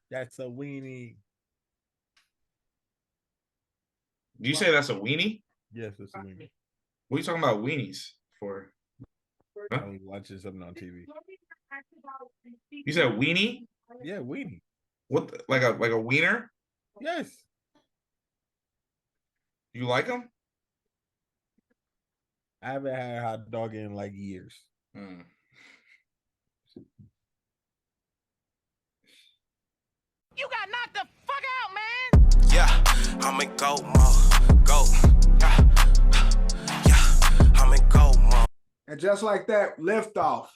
That's a weenie. Do you say that's a weenie? Yes, it's a weenie. What are you talking about weenies for? Huh? I'm watching something on TV. You said weenie? Yeah, weenie. What? Like a wiener? Yes. You like them? I haven't had a hot dog in like years. Hmm. You got knocked the fuck out, man. Yeah, I'm in go mode. Go. Yeah, I'm in go mode. And just like that, lift off.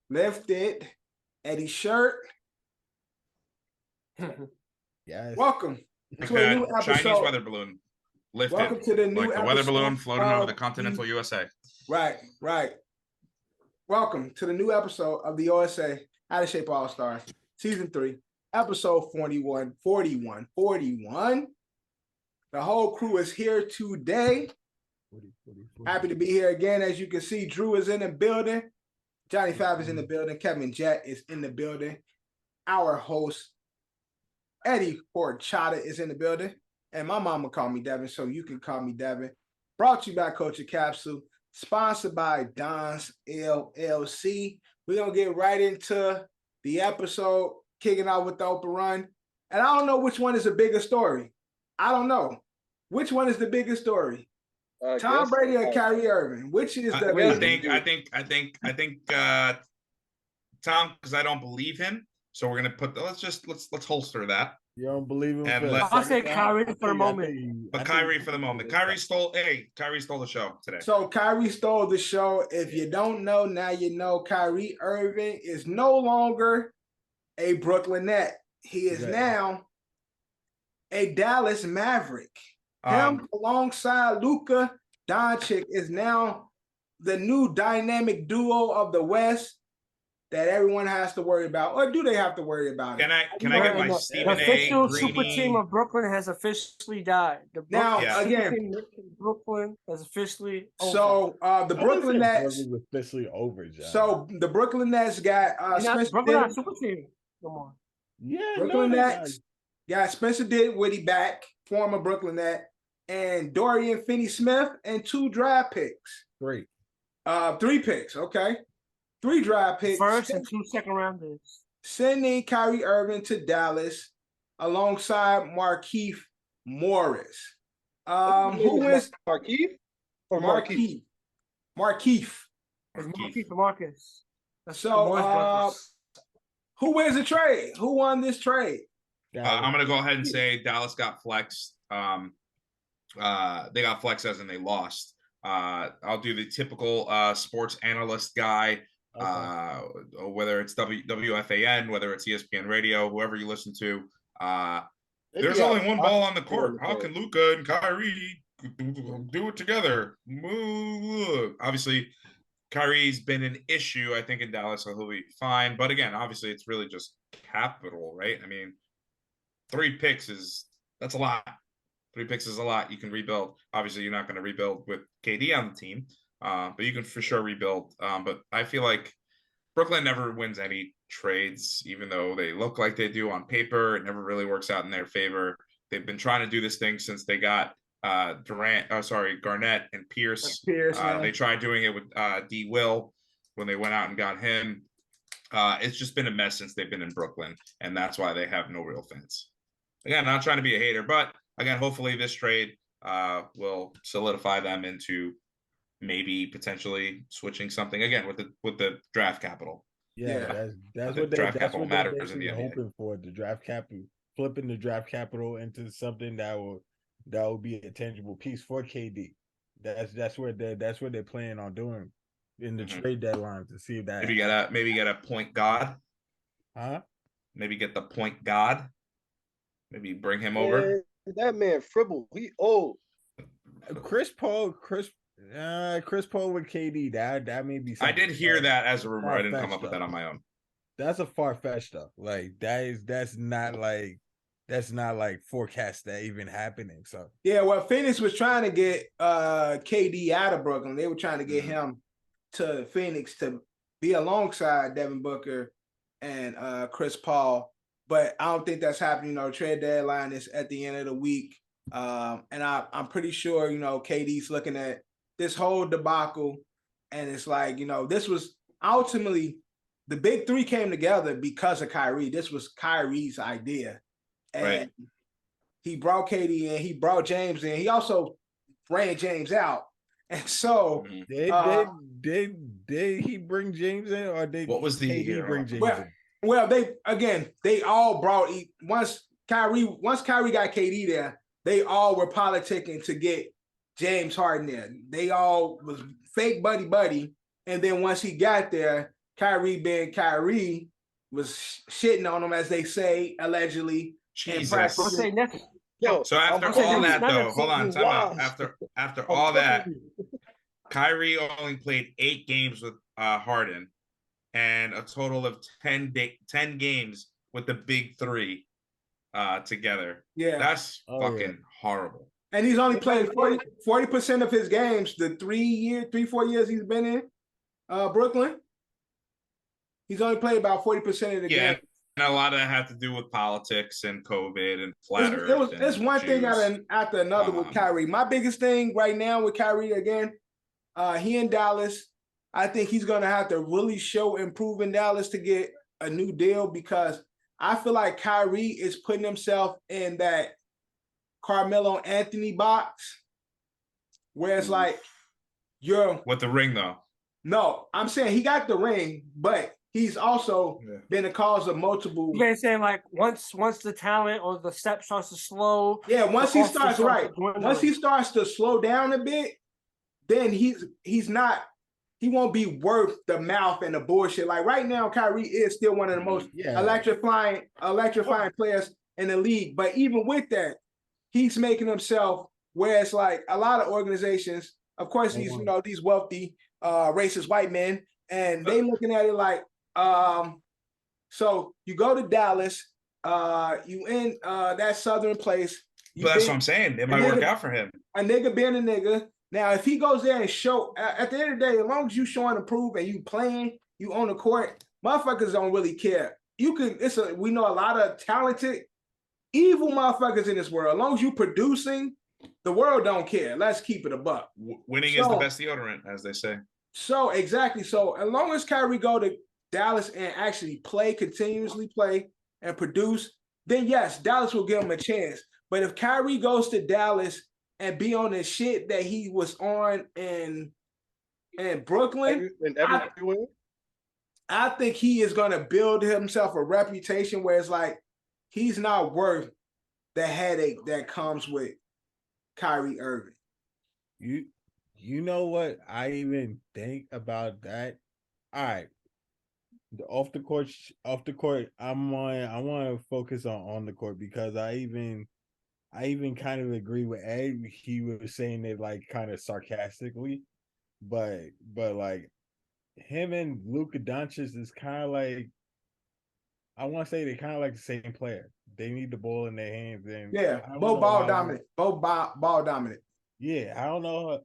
Lifted. Eddie's shirt. Yes. Welcome Like to a new that Chinese episode. weather balloon lifted. Welcome to the new like the weather episode balloon floating over the of continental USA. Right. Welcome to the new episode of the USA Out of Shape All Stars, Season 3, Episode 41. The whole crew is here today. Happy to be here again. As you can see, Drew is in the building. Johnny Fab is in the building. Kevin Jet is in the building. Our host, Eddie Horchata, is in the building. And my mama called me Devin, so you can call me Devin. Brought to you by Coach Capsule. Sponsored by Don's LLC. We're going to get right into the episode, kicking out with the open run. And I don't know which one is the biggest story. I don't know. Which one is the biggest story? Tom Brady or Kyrie Irving? Which is the biggest? I think Tom, because I don't believe him. So we're gonna put let's holster that. You don't believe him? I'll say Kyrie for the moment. But Kyrie for the moment. Kyrie stole the show today. So Kyrie stole the show. If you don't know, now you know. Kyrie Irving is no longer a Brooklyn Net. He is now a Dallas Maverick. Him alongside Luka Doncic is now the new dynamic duo of the West that everyone has to worry about. Or do they have to worry about it? Can I get my Stephen A. The official Greeny? super team of Brooklyn has officially died. The Brooklyn team of Brooklyn has officially over. So the Brooklyn Nets is officially over, John. So the Brooklyn Nets got Brooklyn not super team. Come on. Yeah, Brooklyn Nets got Spencer Dinwiddie back, former Brooklyn Net, and Dorian Finney-Smith, and 2 draft picks. 3 picks, okay. 3 draft picks. First and 2 second rounders. Sending Kyrie Irving to Dallas alongside Markieff Morris. Who wins? Markieff or Markieff? Markieff for Marcus. So who wins the trade? Who won this trade? I'm gonna go ahead and say Dallas got flexed. They got flexed as in they lost. I'll do the typical sports analyst guy. Whether it's WFAN, whether it's ESPN Radio, whoever you listen to, there's only one ball on the court. How can Luka and Kyrie do it together? Obviously, Kyrie's been an issue, I think, in Dallas, so he'll be fine. But again, obviously, it's really just capital, right? I mean, 3 picks that's a lot. 3 picks is a lot. You can rebuild. Obviously, you're not going to rebuild with KD on the team. But you can for sure rebuild. But I feel like Brooklyn never wins any trades, even though they look like they do on paper. It never really works out in their favor. They've been trying to do this thing since they got Garnett and Pierce. They tried doing it with D. Will when they went out and got him. It's just been a mess since they've been in Brooklyn, and that's why they have no real fans. Again, not trying to be a hater, but again, hopefully this trade will solidify them into maybe potentially switching something again with the draft capital. Yeah, that's what draft capital matters in the NBA. Hoping for the draft capital, flipping the draft capital into something that will be a tangible piece for KD. That's what they're planning on doing in the trade deadline to see if that maybe get a point guard. Huh? Maybe get the point guard. Maybe bring him over. That man fribble. He old. Chris Paul with KD. That may be something. I did hear that as a rumor. I didn't come up with that on my own. That's a far-fetched stuff. Like that's not like forecast that even happening. So yeah, well, Phoenix was trying to get KD out of Brooklyn. They were trying to get him to Phoenix to be alongside Devin Booker and Chris Paul. But I don't think that's happening. Trade deadline is at the end of the week. And I'm pretty sure, KD's looking at this whole debacle. And it's like, this was ultimately the big three came together because of Kyrie. This was Kyrie's idea. And he brought KD in, he brought James in. He also ran James out. And so did he bring James in, or did what was the KD bring James in? Well, they all brought once Kyrie got KD there, they all were politicking to get James Harden there. They all was fake buddy, and then once he got there, Kyrie being Kyrie was shitting on him, as they say, allegedly. Jesus. Yo, So after all that, though, hold on, time out. After all that, Kyrie only played 8 games with Harden, and a total of 10 games with the big three together. Yeah, that's fucking horrible. And he's only played 40% of his games the 3-4 years he's been in Brooklyn. He's only played about 40% of the games. And a lot of that had to do with politics and COVID and flat earth. It's one thing after another with Kyrie. My biggest thing right now with Kyrie, again, he in Dallas. I think he's going to have to really show and prove in Dallas to get a new deal, because I feel like Kyrie is putting himself in that Carmelo Anthony box, where it's like you're with the ring, though. No, I'm saying he got the ring, but he's also been the cause of multiple. You guys saying like once the talent or the step starts to slow. Yeah, once he starts to slow down a bit, then he won't be worth the mouth and the bullshit. Like right now, Kyrie is still one of the most electrifying players in the league. But even with that, he's making himself where it's like a lot of organizations, of course, these wealthy racist white men, and they looking at it like, so you go to Dallas, you in that southern place. But that's what I'm saying. It might work out for him. A nigga being a nigga. Now, if he goes there and show, at the end of the day, as long as you showing to prove and you playing, you on the court, motherfuckers don't really care. We know a lot of talented, evil motherfuckers in this world. As long as you producing, the world don't care. Let's keep it a buck. Winning is the best deodorant, as they say. So exactly. So as long as Kyrie go to Dallas and actually continuously play and produce, then yes, Dallas will give him a chance. But if Kyrie goes to Dallas and be on the shit that he was on in Brooklyn, I think he is going to build himself a reputation where it's like he's not worth the headache that comes with Kyrie Irving. You know what I even think about that? All right. Off the court, I want to focus on the court, because I even kind of agree with Ed. He was saying it like kind of sarcastically, but like him and Luka Doncic is kind of like, I want to say they're kind of like the same player. They need the ball in their hands, and both ball dominant. Both ball dominant. Yeah, I don't know.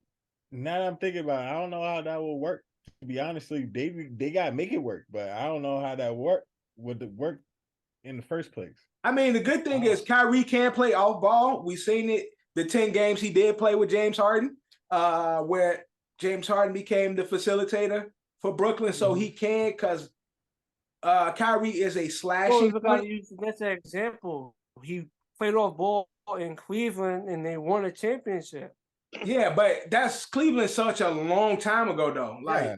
Now that I'm thinking about it, I don't know how that will work. To be honestly, they gotta make it work, but I don't know how that would work in the first place. I mean, the good thing is Kyrie can play off ball. We've seen it the 10 games he did play with James Harden, where James Harden became the facilitator for Brooklyn, so he can, because Kyrie is a slashing. That's an example. He played off ball in Cleveland, and they won a championship. Yeah, but that's Cleveland such a long time ago, though. Like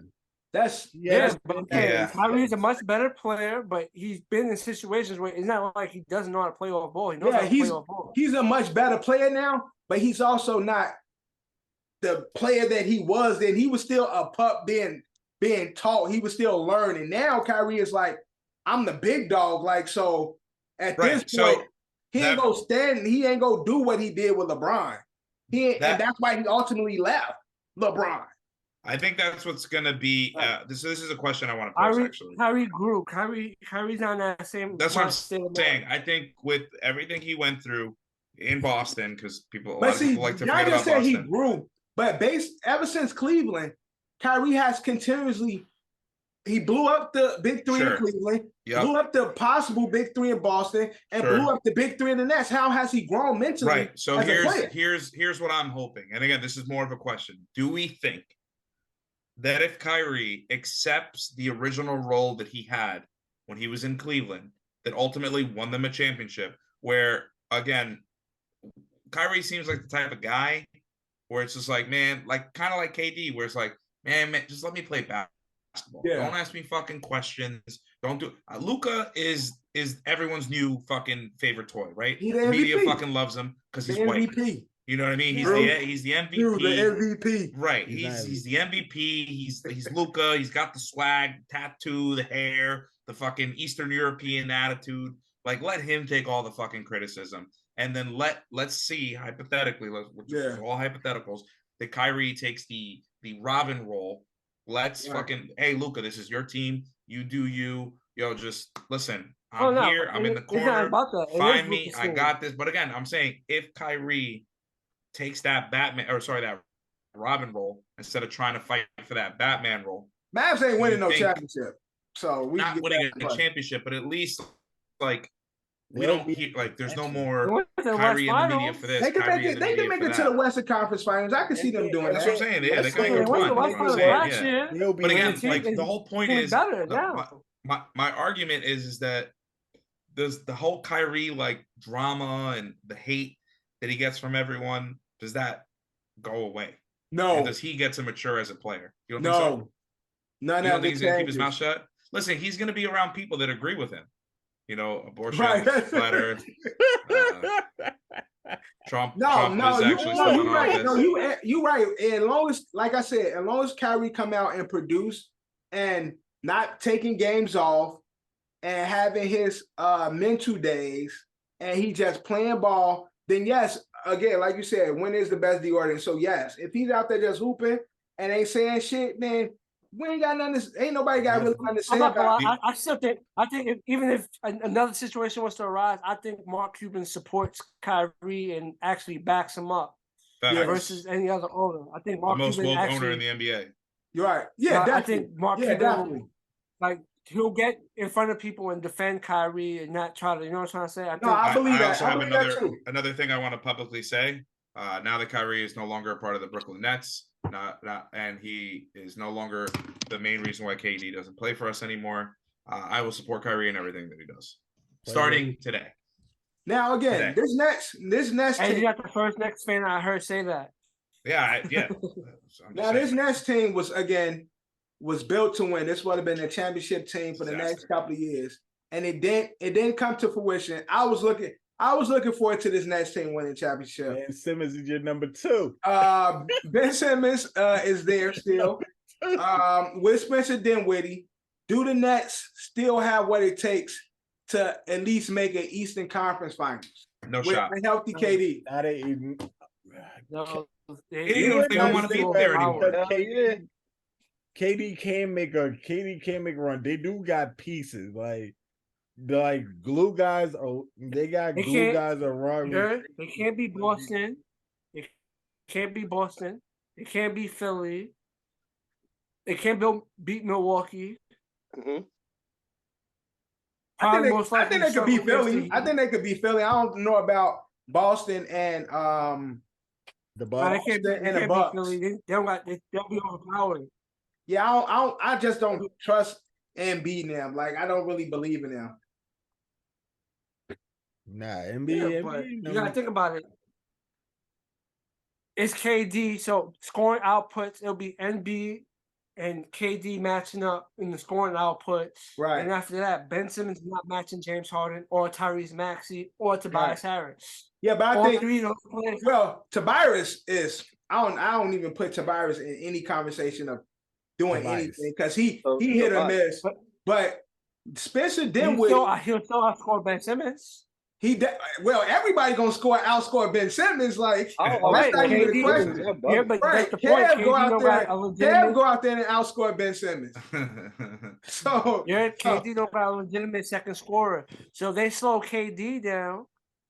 Kyrie's a much better player, but he's been in situations where it's not like he doesn't know how to play off ball. He knows how to play off ball. He's a much better player now, but he's also not the player that he was then. He was still a pup being taught. He was still learning. Now Kyrie is like, I'm the big dog. Like, so at this point, he ain't gonna do what he did with LeBron. And that's why he ultimately left LeBron. I think that's what's going to be. This is a question I want to pose, actually. Kyrie grew. Kyrie's on that same. That's what I'm saying. I think with everything he went through in Boston, because a lot of people like to forget about Boston. He grew, but ever since Cleveland, Kyrie has continuously He blew up the big three in Cleveland, blew up the possible big three in Boston, and blew up the big three in the Nets. How has he grown mentally? Right. So as a player? here's what I'm hoping. And again, this is more of a question. Do we think that if Kyrie accepts the original role that he had when he was in Cleveland, that ultimately won them a championship, where again, Kyrie seems like the type of guy where it's just like, man, like kind of like KD, where it's like, man, just let me play basketball. Yeah. Don't ask me fucking questions. Don't do. Luka is everyone's new fucking favorite toy, right? The media fucking loves him because he's white. MVP. You know what I mean? He's the MVP. Dude, the MVP. Right. He's the MVP. He's Luka. He's got the swag, tattoo, the hair, the fucking Eastern European attitude. Like, let him take all the fucking criticism. And then let's see, hypothetically, all hypotheticals, that Kyrie takes the Robin role. Let's fucking, hey, Luka, this is your team. You do you. Yo, just listen. I'm here. I'm in the corner. Find me. I got this. But again, I'm saying if Kyrie takes that that Robin role instead of trying to fight for that Batman role. Mavs ain't winning no championship. So we not winning a championship, but at least like we don't hear like there's no more Kyrie in the media for this. They can make it to the Western Conference Finals. I can see them doing that. That's what I'm saying. Yeah, they can go But again, like the whole point is my argument is that does the whole Kyrie like drama and the hate that he gets from everyone, does that go away? No. And does he get to mature as a player? You don't think so? No. You don't think he's gonna keep his mouth shut? Listen, he's gonna be around people that agree with him. You know, abortion, flat earth, Trump. You're right. No, you right. And as long as, like I said, as long as Kyrie come out and produce and not taking games off and having his mental days and he just playing ball, then yes, again, like you said, when is the best deodorant? So yes, if he's out there just hooping and ain't saying shit, then we ain't got nothing. Ain't nobody got really understand about it. I still think. I think even if another situation was to arise, I think Mark Cuban supports Kyrie and actually backs him up versus any other owner. I think Mark Cuban the most woke owner in the NBA. You're right. Yeah, I think Mark Cuban, like he'll get in front of people and defend Kyrie and not try to. You know what I'm trying to say? I believe that. I also have another thing I want to publicly say. Now that Kyrie is no longer a part of the Brooklyn Nets. And he is no longer the main reason why KD doesn't play for us anymore. I will support Kyrie in everything that he does, starting today. Now again, this Nets team. You got the first Nets fan I heard say that. Yeah. Now this Nets team was built to win. This would have been a championship team for the next couple of years, and it didn't come to fruition. I was looking forward to this Nets team winning championship. Ben Simmons is your number 2. Ben Simmons is there still. With Spencer Dinwiddie, do the Nets still have what it takes to at least make an Eastern Conference Finals? No shot. With a healthy KD. Not even. No, they don't want to be there anymore. KD can't make a run. They do got pieces like glue guys. They got glue guys around. They can't be Boston. It can't be Boston. It can't be Philly. It can't beat Milwaukee. Mm-hmm. I think they could beat Philly. I think they could beat Philly. I don't know about Boston and the Bucks. The Bucks. They'll be overpowered. Yeah, I just don't trust Embiid now. Like I don't really believe in them. Nah, NBA. You gotta think about it. It's KD, so scoring outputs, it'll be Embiid and KD matching up in the scoring outputs. Right. And after that, Ben Simmons not matching James Harden or Tyrese Maxey or Tobias Harris. Yeah, but I think Tobias is I don't even put Tobias in any conversation of doing anything because he hit or miss. But Spencer Dinwiddie, he'll still outscore Ben Simmons. Everybody gonna outscore Ben Simmons. Like that's not even the question. Yeah, but that's the point. Kev go out there and outscore Ben Simmons. So KD don't got a legitimate second scorer. So they slow KD down.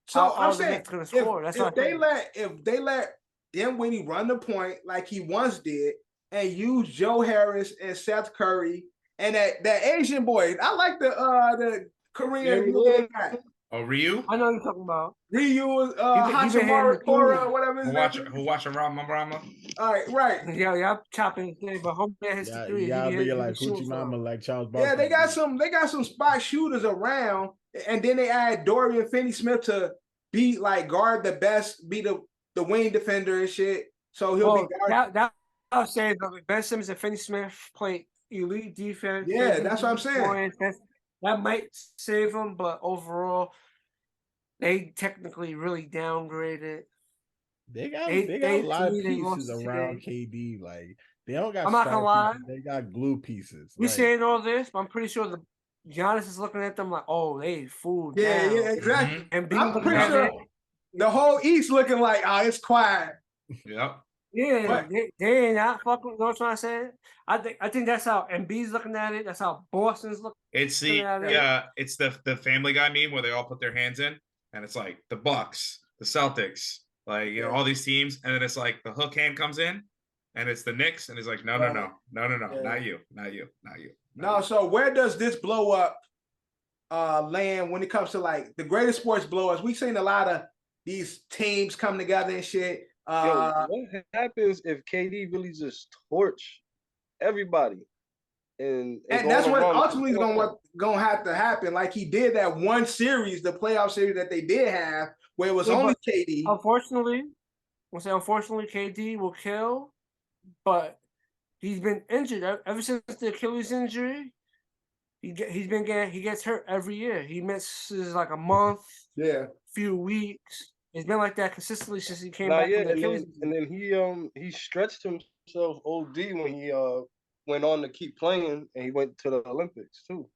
So I'm saying if they let Dinwiddie run the point like he once did and use Joe Harris and Seth Curry and that Asian boy. I like the Korean looking guy. Oh, Ryu. I know what you're talking about. Ryu, he been hitting Hachimura the Tora, food. or whatever his name. Who watching Rama? All right. Yeah, y'all chopping his thing, but homie hits the three. Yeah, He be hit- like he shoot Hoochie for Mama, him. like Charles Barkley. Yeah, they got some spot shooters around, and then they add Dorian Finney-Smith to be like guard the best, be the wing defender and shit. So he'll be guard. That I was saying, but Ben Simmons and Finney Smith play elite defense. Yeah, that's what I'm saying. That might save them, but overall, they technically really downgraded. They got a lot of pieces around today. KD. Like they don't got. I'm not gonna lie. They got glue pieces. We like, saying all this, but I'm pretty sure the Giannis is looking at them like, oh, they fooled. Yeah, down. yeah, exactly. And I'm pretty sure the whole East looking like, oh, it's quiet. Yep. Yeah, But- they ain't not fucking. You know what I'm saying? I think that's how Embiid's looking at it. That's how Boston's looking. It's it's the Family Guy meme where they all put their hands in, and it's like the Bucks, the Celtics, like all these teams, and then it's like the hook hand comes in, and it's the Knicks, and it's like no, not you. No, so where does this blow up land when it comes to like the greatest sports blow ups? We've seen a lot of these teams come together and shit. Yo, what happens if KD really just torch everybody? And that's what ultimately is gonna have to happen. Like he did that one series, the playoff series that they did have, where it was only KD. Unfortunately, KD will kill, but he's been injured ever since the Achilles injury. He gets hurt every year. He misses like a month, few weeks. It's been like that consistently since he came back from the Achilles. And then he stretched himself OD when he went on to keep playing, and he went to the Olympics too.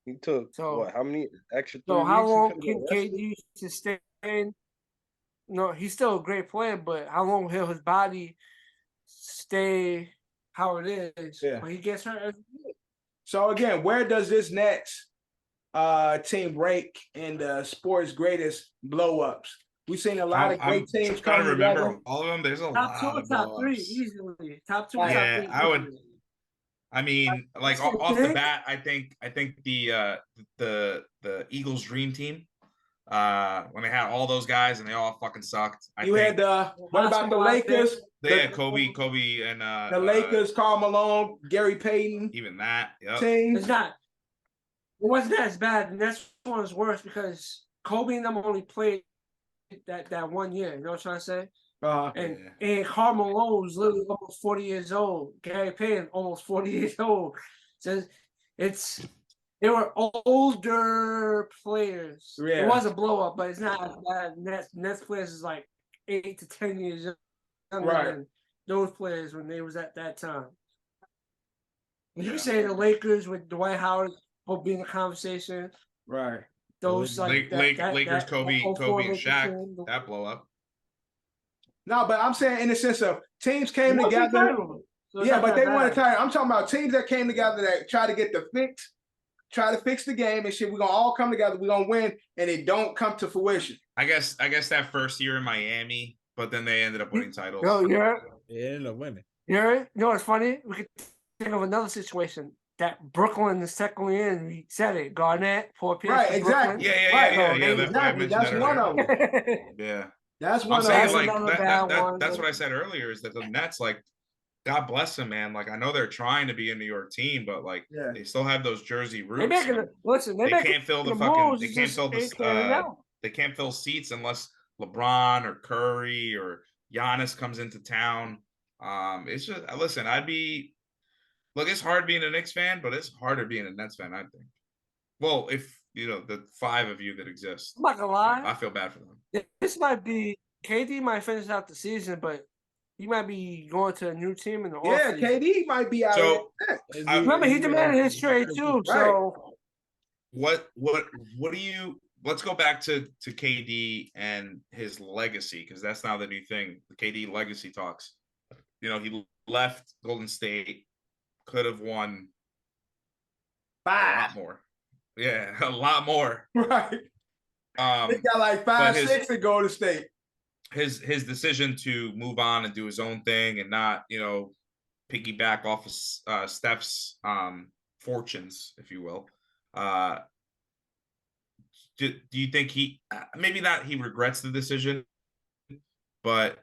He took how many extra 3 So weeks? how long can KD sustain? No, he's still a great player, but how long will his body stay how it is? Yeah. When he gets hurt every year. So again, where does this next team rank in the sports greatest blow ups? We've seen a lot of great teams trying come to remember together. all of them. There's a Top lot two or of top three blow-ups. easily. Top two. Yeah, top three. I would. I mean, like off the bat, I think the Eagles dream team, when they had all those guys and they all fucking sucked. What about the Lakers? They had Kobe and the Lakers, Karl Malone, Gary Payton. Even that, It's not. It wasn't as bad, and that's one was worse because Kobe and them only played that 1 year. You know what I'm trying to say? And Karl Malone was literally almost 40 years old. Gary Payton almost 40 years old. So they were older players. Yeah. It was a blow up, but it's not as bad. Nets players is like 8 to 10 years younger than those players when they was at that time. You say the Lakers with Dwight Howard will be in the conversation. Right. Those Lakers, Kobe and Shaq, that blow up. No, but I'm saying in the sense of teams came together. So but they want to tire. I'm talking about teams that came together that try to get the fix, try to fix the game and shit. We're gonna all come together. We're gonna win, and it don't come to fruition. I guess that first year in Miami, but then they ended up winning titles. No, they ended up winning. You know what's funny? We could think of another situation that Brooklyn is technically in. We said it. Garnett, Paul Pierce. Right, exactly. Yeah. That's one of them. Yeah. That's one I'm of saying them. like that's what I said earlier is that the Nets, like, God bless them, man. Like I know they're trying to be a New York team, but like they still have those Jersey roots. They can't fill the fucking. They can't fill the. They can't fill seats unless LeBron or Curry or Giannis comes into town. It's just listen. It's hard being a Knicks fan, but it's harder being a Nets fan, I think. Well, if you know the 5 of you that exist, I'm not gonna lie. I feel bad for them. This might be KD might finish out the season, but he might be going to a new team in the offseason. KD might be out. So remember, he demanded his trade too. Right. So what do you? Let's go back to KD and his legacy, because that's now the new thing. The KD legacy talks. You know, he left Golden State, could have won 5. a lot more. Yeah, a lot more. Right. He got like 5, 6 to go to State. His decision to move on and do his own thing and not, piggyback off of Steph's fortunes, if you will. Do you think he maybe not he regrets the decision, but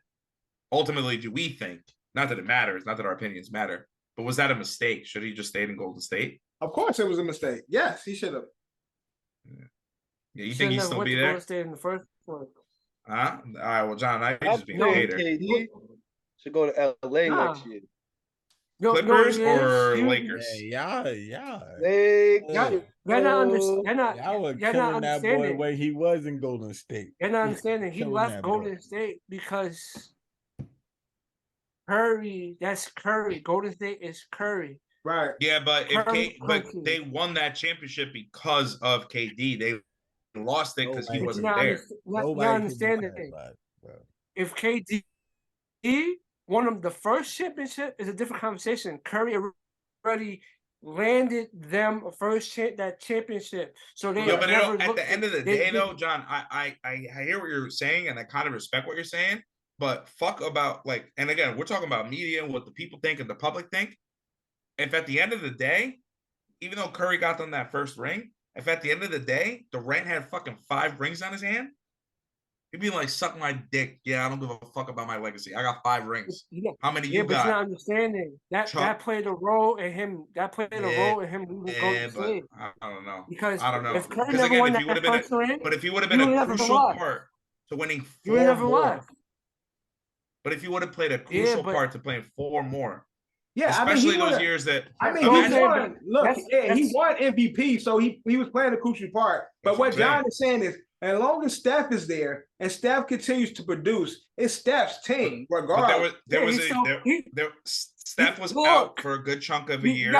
ultimately, do we think, not that it matters, not that our opinions matter, but was that a mistake? Should he just stayed in Golden State? Of course, it was a mistake. Yes, he should have. Yeah, you think he'd still be there? Golden State in the first place. Huh? All right, well, John, I just being a hater. KD should go to LA next year. Clippers or Lakers? Yeah. Y'all not understanding. Y'all were killing that boy where he was in Golden State. You're not understanding. He left Golden State because Curry. That's Curry. Golden State is Curry. Right. Yeah, but but they won that championship because of KD. They lost it because he wasn't there. You understand it. If KD won them the first championship, is a different conversation. Curry already landed them that championship. So they but at the end of the day, though, John, I hear what you're saying, and I kind of respect what you're saying. But fuck about and again, we're talking about media and what the people think and the public think. If at the end of the day, even though Curry got them that first ring, if at the end of the day Durant had fucking 5 rings on his hand, he'd be like, suck my dick. Yeah, I don't give a fuck about my legacy. I got 5 rings. How many you got? Yeah, but you're not understanding. That played a role in him. That played a role in him leaving Golden State. I don't know. Because I don't know. If Curry never won that first ring, but if he would have been a crucial part to winning 4 more. But if you would have played a crucial part to playing 4 more. Yeah, especially those years that he won. Look, he won MVP, so he was playing a crucial part. But what John is saying is, as long as Steph is there and Steph continues to produce, it's Steph's team, regardless. Steph was out for a good chunk of a year.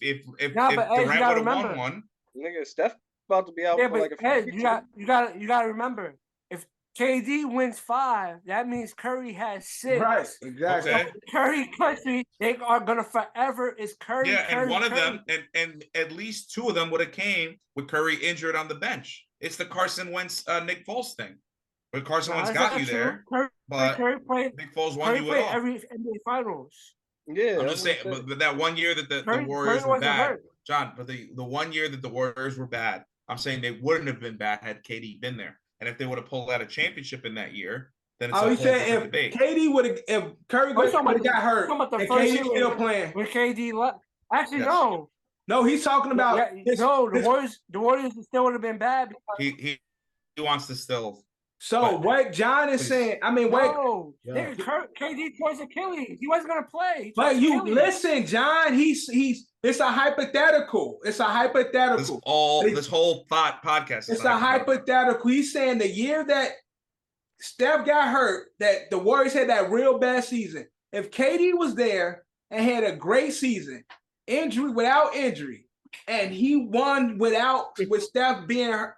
If Durant would have won one, nigga, Steph about to be out for like a few years. You gotta remember. KD wins 5. That means Curry has 6. Right, exactly. Okay. Curry country, they are gonna forever is Curry. Yeah, Curry, and one Curry. of them, and at least 2 of them would have came with Curry injured on the bench. It's the Carson Wentz, Nick Foles thing. But Carson Wentz got you there, but Nick Foles won you it all. Every NBA Finals. Yeah, I'm just saying. But that one year that the Warriors were bad, John. But the 1 year that the Warriors were bad, I'm saying they wouldn't have been bad had KD been there. And if they would have pulled out a championship in that year, then it's a whole different debate. KD would have, if Curry would have got hurt, and KD still playing. When KD left, actually no. No, he's talking about the Warriors still would have been bad. He wants to still. So what John is saying, I mean, KD towards Achilles. He wasn't gonna play. But you listen, John. He's. It's a hypothetical. It's a hypothetical. This whole podcast. It's a hypothetical. He's saying the year that Steph got hurt, that the Warriors had that real bad season. If KD was there and had a great season, without injury, and he won with Steph being there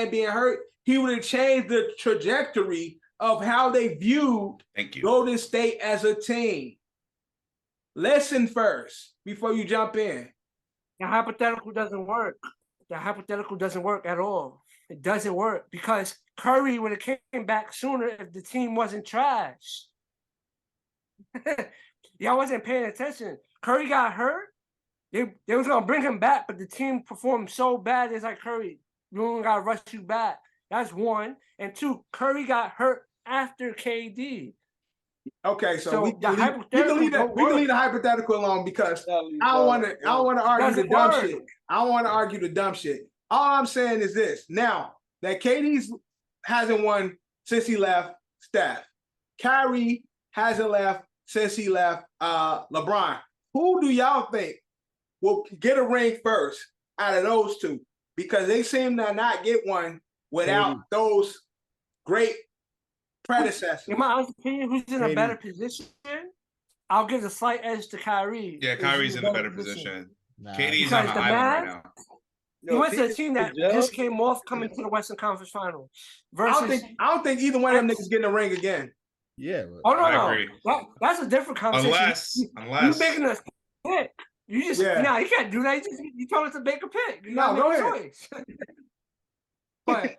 and being hurt, he would have changed the trajectory of how they viewed Golden State as a team. Listen first before you jump in. The hypothetical doesn't work. The hypothetical doesn't work at all. It doesn't work because Curry would have came back sooner if the team wasn't trash. Y'all wasn't paying attention. Curry got hurt. They was gonna bring him back, but the team performed so bad. It's like, Curry, we don't gotta rush you back. That's 1. And 2, Curry got hurt after KD. Okay, so we can leave the hypothetical alone because I don't want to argue the dumb shit. I don't want to argue the dumb shit. All I'm saying is this: now that KD hasn't won since he left Steph, Kyrie hasn't left since he left LeBron. Who do y'all think will get a ring first out of those 2? Because they seem to not get one without those great predecessors. In my opinion, who's in a better position? I'll give the slight edge to Kyrie. Yeah, Kyrie's in a better position. KD's on an island right now. He went to a team that just came off coming to the Western Conference Finals. I don't think either one of them niggas getting a ring again. Yeah. I agree. That's a different conversation. Unless you're making a pick. You just you can't do that. You told us to make a pick. You no, go ahead. But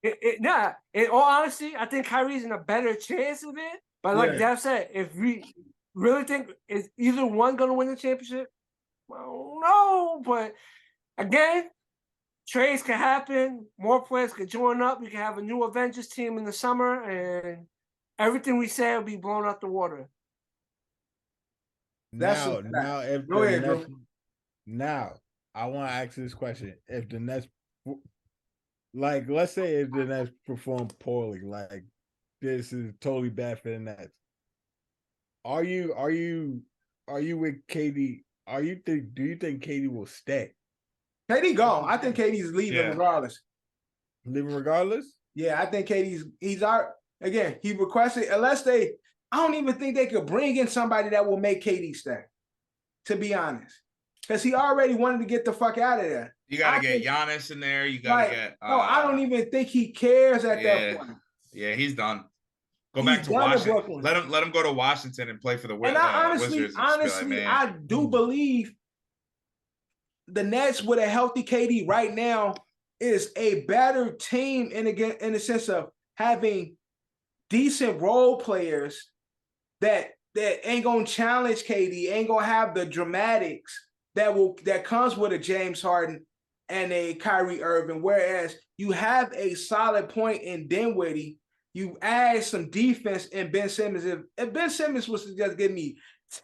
in all honesty, I think Kyrie's in a better chance of it But like Dev said, if we really think is either one going to win the championship, well, no. But again, trades can happen. More players could join up. We can have a new Avengers team in the summer, and everything we say will be blown out the water. Now, I want to ask this question: if the Nets, like, let's say if the Nets perform poorly, like this is totally bad for the Nets. Are you with KD? Do you think KD will stay? KD gone. I think KD's leaving regardless. Leaving regardless? Yeah, I think he's out. Again, he requested, unless I don't even think they could bring in somebody that will make KD stay, to be honest. Because he already wanted to get the fuck out of there. You got to get Giannis in there. You got to get... no, I don't even think he cares at that point. Yeah, he's done. Go back to Washington. Let him go to Washington and play for the Wizards. And honestly, I do believe the Nets with a healthy KD right now is a better team in the sense of having decent role players that ain't gonna challenge KD, ain't gonna have the dramatics that comes with a James Harden and a Kyrie Irving. Whereas you have a solid point in Dinwiddie. You add some defense in Ben Simmons. If Ben Simmons was to just give me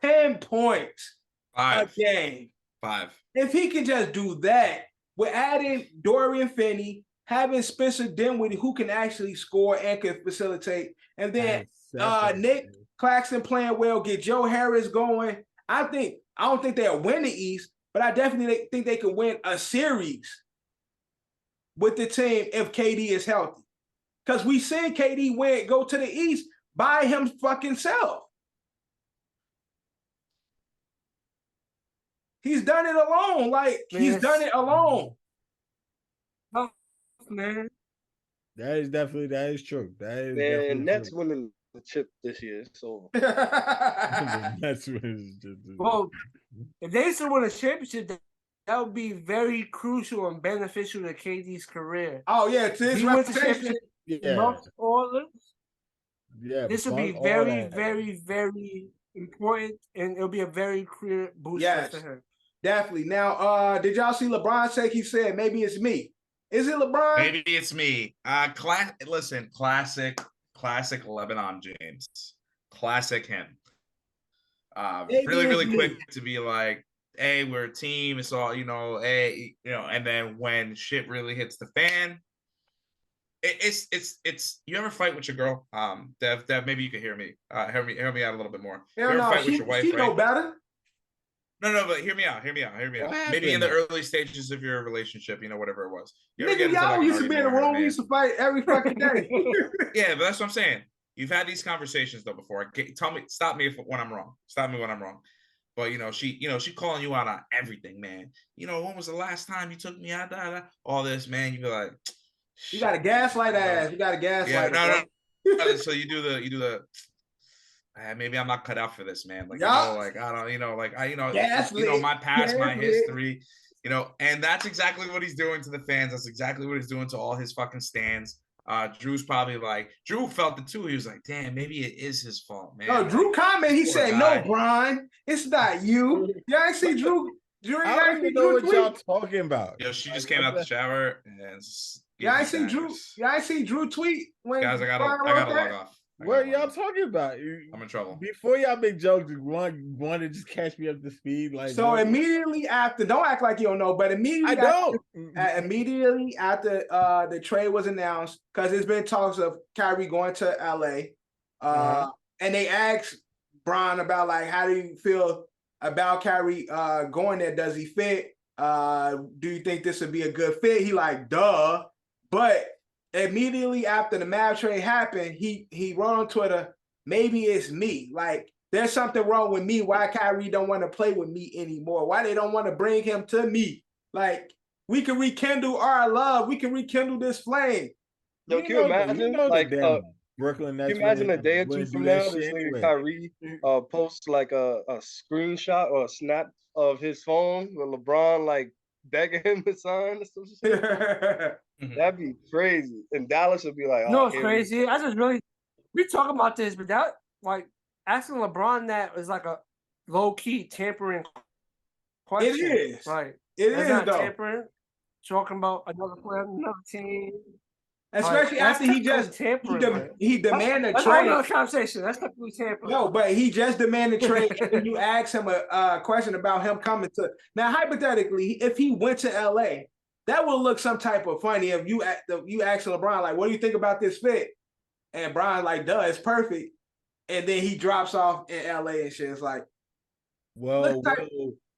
10 points a game, 5. If he can just do that, we're adding Dorian Finney, having Spencer Dinwiddie who can actually score and can facilitate, and then Nick Claxton playing well, get Joe Harris going. I don't think they'll win the East, but I definitely think they can win a series with the team if KD is healthy. Because we seen KD go to the East by him fucking self. He's done it alone. He's done it alone. Oh, man. That is true. Nets winning the chip this year. So that's well, if they still win a championship, that would be very crucial and beneficial to KD's career. Oh yeah, to his reputation. This will be very, very, very important, and it'll be a very clear boost for him. Definitely. Now, did y'all see LeBron say he said maybe it's me? Is it LeBron? Maybe it's me. Listen, classic Lebanon James. Classic him. Really quick to be like, hey, we're a team. It's all, and then when shit really hits the fan, it's you ever fight with your girl? Dev, maybe you can hear me. Hear me out a little bit more. You ever fight with your wife, she know better. No, but hear me out. Maybe in the early stages of your relationship, whatever it was. Nigga, y'all used to be in the room. We used to fight every fucking day. Yeah, but that's what I'm saying. You've had these conversations though before. Stop me when I'm wrong. Stop me when I'm wrong. But she calling you out on everything, man. When was the last time you took me out? All this, man. You be like, you got a gaslight ass. You got a gaslight. Yeah, no. So you do the. Maybe I'm not cut out for this, man. I don't, my past, my history, and that's exactly what he's doing to the fans. That's exactly what he's doing to all his fucking stands. Drew's probably Drew felt it too. He was like, damn, maybe it is his fault, man. No, Drew comment. He said, no, Brian, it's not you. Y'all ain't see Drew. I don't even know what y'all talking about. Yo, she just came out the shower and y'all ain't see Drew. Y'all ain't see Drew tweet when guys, I gotta log off. What are y'all talking about? I'm in trouble. Before y'all make jokes, want to just catch me up to speed. Immediately after, don't act like you don't know, but immediately after the trade was announced, because there's been talks of Kyrie going to LA, and they asked Bron about how do you feel about Kyrie going there? Does he fit? Do you think this would be a good fit? He duh, but. Immediately after the Mavs trade happened, he wrote on Twitter, maybe it's me. There's something wrong with me. Why Kyrie don't want to play with me anymore? Why they don't want to bring him to me? We can rekindle our love. We can rekindle this flame. Yo, can you imagine? Brooklyn Nets. Can you imagine a day or two from now, this nigga Kyrie posts a screenshot or a snap of his phone with LeBron begging him to sign or some shit? That'd be crazy. And Dallas would be like, no, it's crazy. We talk about this, but like asking LeBron that is like a low key tampering question. It is. Like It that's is not though. tampering. Talking about another player, another team. Especially Like, after he just tampering. he demanded a that's trade. another conversation. That's technically tampering. No, but he just demanded trade, and then you ask him a question about him coming to. Now, hypothetically, if he went to LA, that would look some type of funny. If you ask LeBron, like, what do you think about this fit? And Brian, like, duh, it's perfect. And then he drops off in LA and shit. It's like,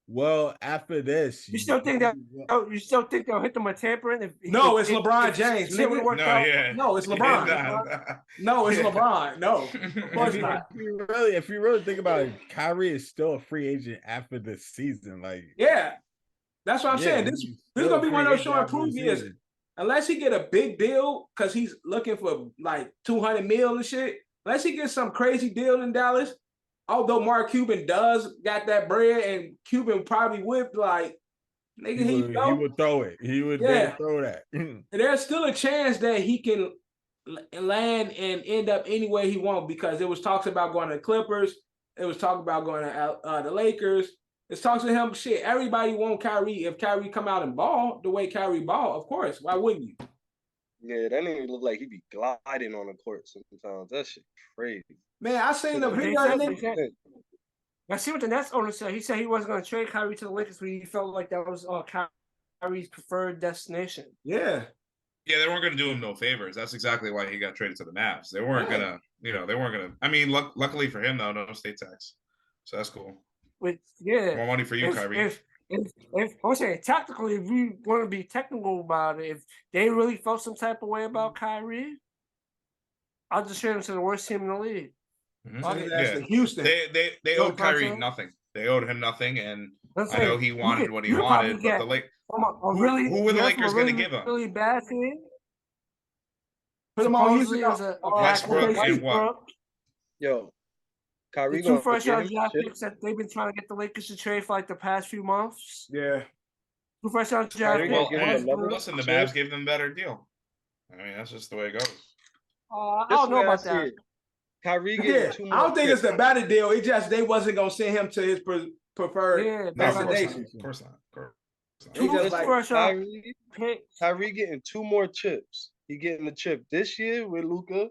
well, after this, you still think that? You still think they'll hit them with tampering? No, it's LeBron James. No, yeah. No, it's LeBron. No, it's LeBron. No, of course not. If you really think about it, Kyrie is still a free agent after the season. Like, yeah, that's what I'm saying. This is gonna be one of those show and prove years. Unless he get a big deal, because he's looking for like 200 mil and shit. Unless he gets some crazy deal in Dallas. Although Mark Cuban does got that bread, and Cuban probably would like, nigga, he would throw it. He would throw that. And there's still a chance that he can land and end up any way he wants, because it was talks about going to the Clippers. It was talk about going to the Lakers. It's talks to him. Shit, everybody want Kyrie. If Kyrie come out and ball the way Kyrie ball, of course, why wouldn't you? Yeah, that nigga look like he be gliding on the court sometimes. That shit crazy. Man, I seen the video. I see what the Nets owner said. He said he wasn't going to trade Kyrie to the Lakers, but he felt like that was Kyrie's preferred destination. Yeah. Yeah, they weren't going to do him no favors. That's exactly why he got traded to the Mavs. They weren't going to, they weren't going to. I mean, luckily for him, though, no state tax. So that's cool. More money for you, Kyrie. If I'm saying tactically, if we want to be technical about it, if they really felt some type of way about Kyrie, I'll just trade him to the worst team in the league. Mm-hmm. Houston. They owed Kyrie nothing. They owed him nothing, and I know he wanted what he wanted. But the who were the Lakers going to give him? Really bad thing. Put him on Houston. Westbrook and what? Yo, Kyrie the 2 first-round draft picks that they've been trying to get the Lakers to trade for like the past few months. Yeah. 2 first-round draft picks. Listen, the Mavs gave them a better deal. I mean, that's just the way it goes. I don't know about that. Kyrie getting 2 more. I don't think it's a better deal. It just they wasn't gonna send him to his preferred destination. Of course not. Kyrie getting 2 more chips. He getting the chip this year with Luka,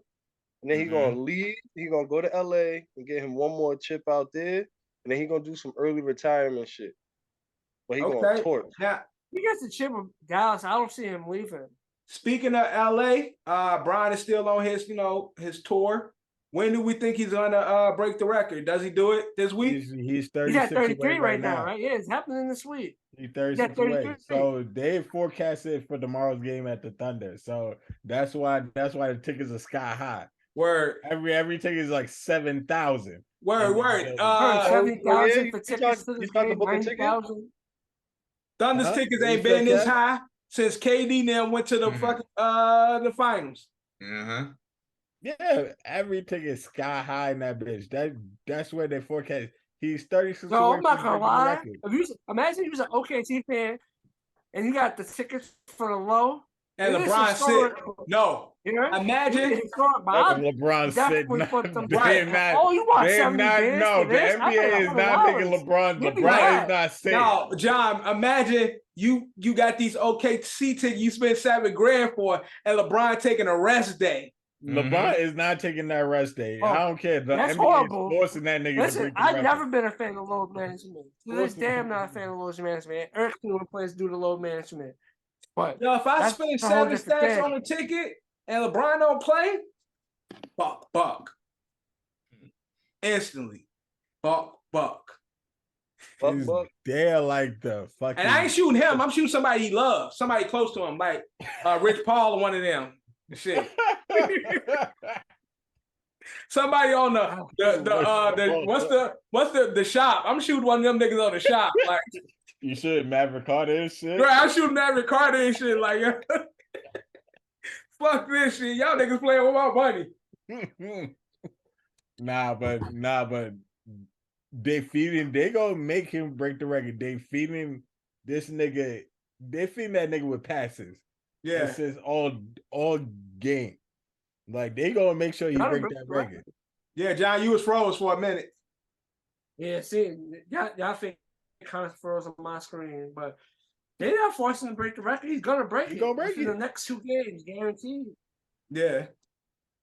and then he gonna leave. He gonna go to LA and get him 1 more chip out there, and then he gonna do some early retirement shit. But he gonna torch. Now, he gets the chip with Dallas. I don't see him leaving. Speaking of LA, Brian is still on his, his tour. When do we think he's gonna break the record? Does he do it this week? He's 36. He's at 33 right now, right? Yeah, it's happening this week. He's 36 away. So they forecasted for tomorrow's game at the Thunder. So that's why the tickets are sky high. Word. Every ticket is like 7,000. Word. 7,000 for tickets to the game. 90,000. Thunder's tickets ain't been this high since KD now went to the fucking the finals. Yeah, every ticket is sky high in that bitch. That's where they forecast. He's 36. No, I'm not gonna lie. Imagine you was an OKC fan and you got the tickets for the low. And LeBron said, "No." Imagine LeBron said, "Oh, you want 70 bands No, the NBA is not making LeBron. LeBron is not saying." No, John. Imagine you got these OKC tickets you spent $7,000 for, and LeBron taking a rest day. LeBron is not taking that rest day. I don't care. The that's NBA horrible. is forcing that nigga. Listen, I've never been a fan of load management. To this day, I'm not a fan of load management. Eric when players do the load management. But if I spend 7 stacks on a ticket and LeBron don't play, buck. Instantly. Buck. They're like the fucking. And I ain't shooting him. I'm shooting somebody he loves. Somebody close to him, like Rich Paul or one of them. Shit. Somebody on what's the shop? I'm shooting one of them niggas on the shop. Like you should Maverick Carter and shit. Right, I'm shooting Maverick Carter and shit. Like fuck this shit. Y'all niggas playing with my money. Nah, but they gonna make him break the record. They feeding this nigga. They feeding that nigga with passes. Yeah, it says all game. Like they gonna make sure he break that record. Yeah, John, you was froze for a minute. Yeah, see, y'all think it kind of froze on my screen, but they're not forcing him to break the record. He's gonna break it. Gonna break in the it. next 2 games, guaranteed. Yeah.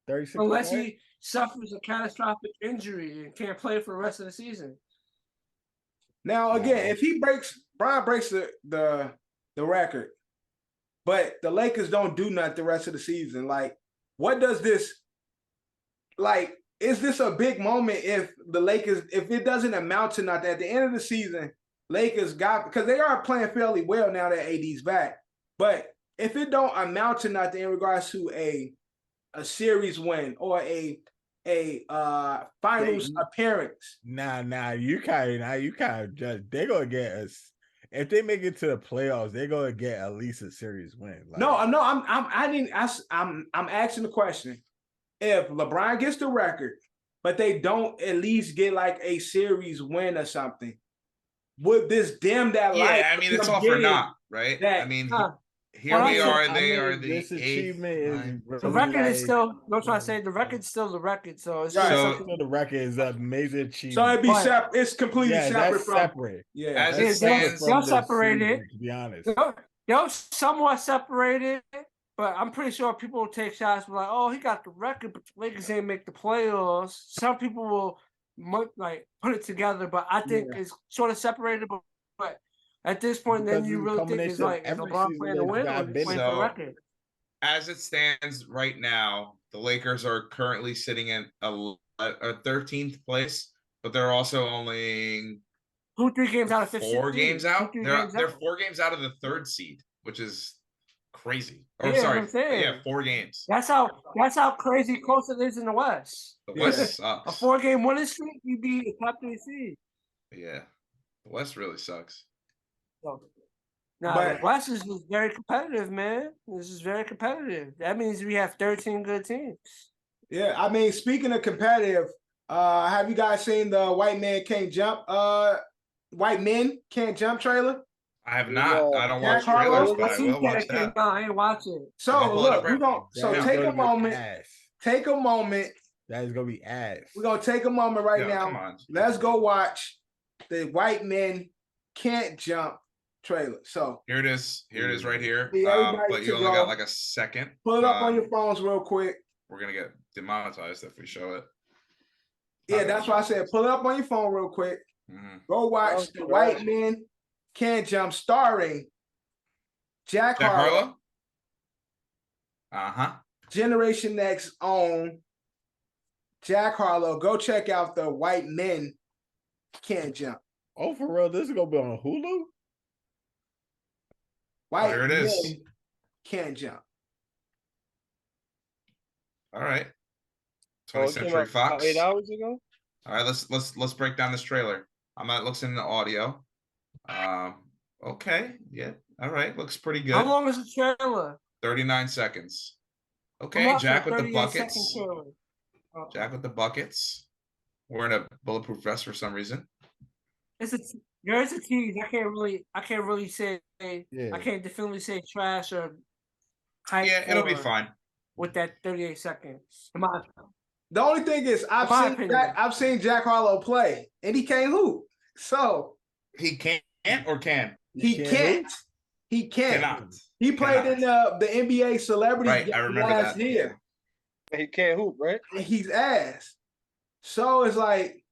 36. Unless he suffers a catastrophic injury and can't play for the rest of the season. Now again, if Brian breaks the record, but the Lakers don't do nothing the rest of the season, like what does this like? Is this a big moment if the Lakers, if it doesn't amount to nothing at the end of the season, Lakers got, because they are playing fairly well now that AD's back, but if it don't amount to nothing in regards to a series win or a finals appearance. You kind of just, they're gonna get us. If they make it to the playoffs, they're gonna get at least a series win. Like, no, I'm asking the question. If LeBron gets the record, but they don't at least get like a series win or something, would this dim that light? Yeah, I mean, it's all for naught, right? I mean, here we are, and they are the this achievement is really the record is still. I'm trying to say the record's still the record, so it's still the record is an amazing achievement. So it'd be separate. It's completely separate from separate. Yeah, as it stands, they'll separate it. To be honest, they'll somewhat separated. But I'm pretty sure people will take shots like, oh, he got the record, but the Lakers ain't make the playoffs. Some people will like put it together, but I think it's sort of separated. But at this point, then you really think it's like, is LeBron playing to win or playing for the record? As it stands right now, the Lakers are currently sitting in a 13th place, but they're also only 2-3 games out of 15. 4 games out. They're 4 games out of the 3rd seed, which is crazy. Oh, yeah, sorry. 4 games. That's how crazy close it is in the West. The West sucks. A 4-game winning streak, you be a top 3 seed. Yeah, the West really sucks. So, the West is very competitive, man. This is very competitive. That means we have 13 good teams. Yeah, I mean, speaking of competitive, have you guys seen the White Men Can't Jump trailer? I have not. I don't watch trailers, but I will watch that. No, I ain't watching. So look, we're gonna take a moment. Take a moment. That is gonna be ass. We're gonna take a moment now. Come on. Let's go watch the White Men Can't Jump trailer. So here it is. Here it is right here. But you only got like a second. Pull it up on your phones real quick. We're gonna get demonetized if we show it. Yeah, that's why I said pull it up on your phone real quick. Go watch the White Men Can't Jump, starring Jack Harlow. Generation Next own Jack Harlow. Go check out the White Men Can't Jump. Oh, for real? This is gonna be on Hulu? White here it is. Men Can't Jump. All right. 20th Century Fox. 8 hours ago. All right, let's break down this trailer. I'm not listening to audio. Okay, yeah, all right, looks pretty good. How long is the trailer? 39 seconds. Okay, Jack with the buckets. Jack with the buckets. Wearing a bulletproof vest for some reason. There's a tease. I can't really say. Yeah. I can't definitely say trash or hype. Yeah, it'll be fine with that 38 seconds. The only thing is, I've seen Jack Harlow play, and he can't hoop. So he can't or can. He can't. He can't. Cannot. He played in the NBA Celebrity last year. He can't hoop, right? And he's ass. So it's like,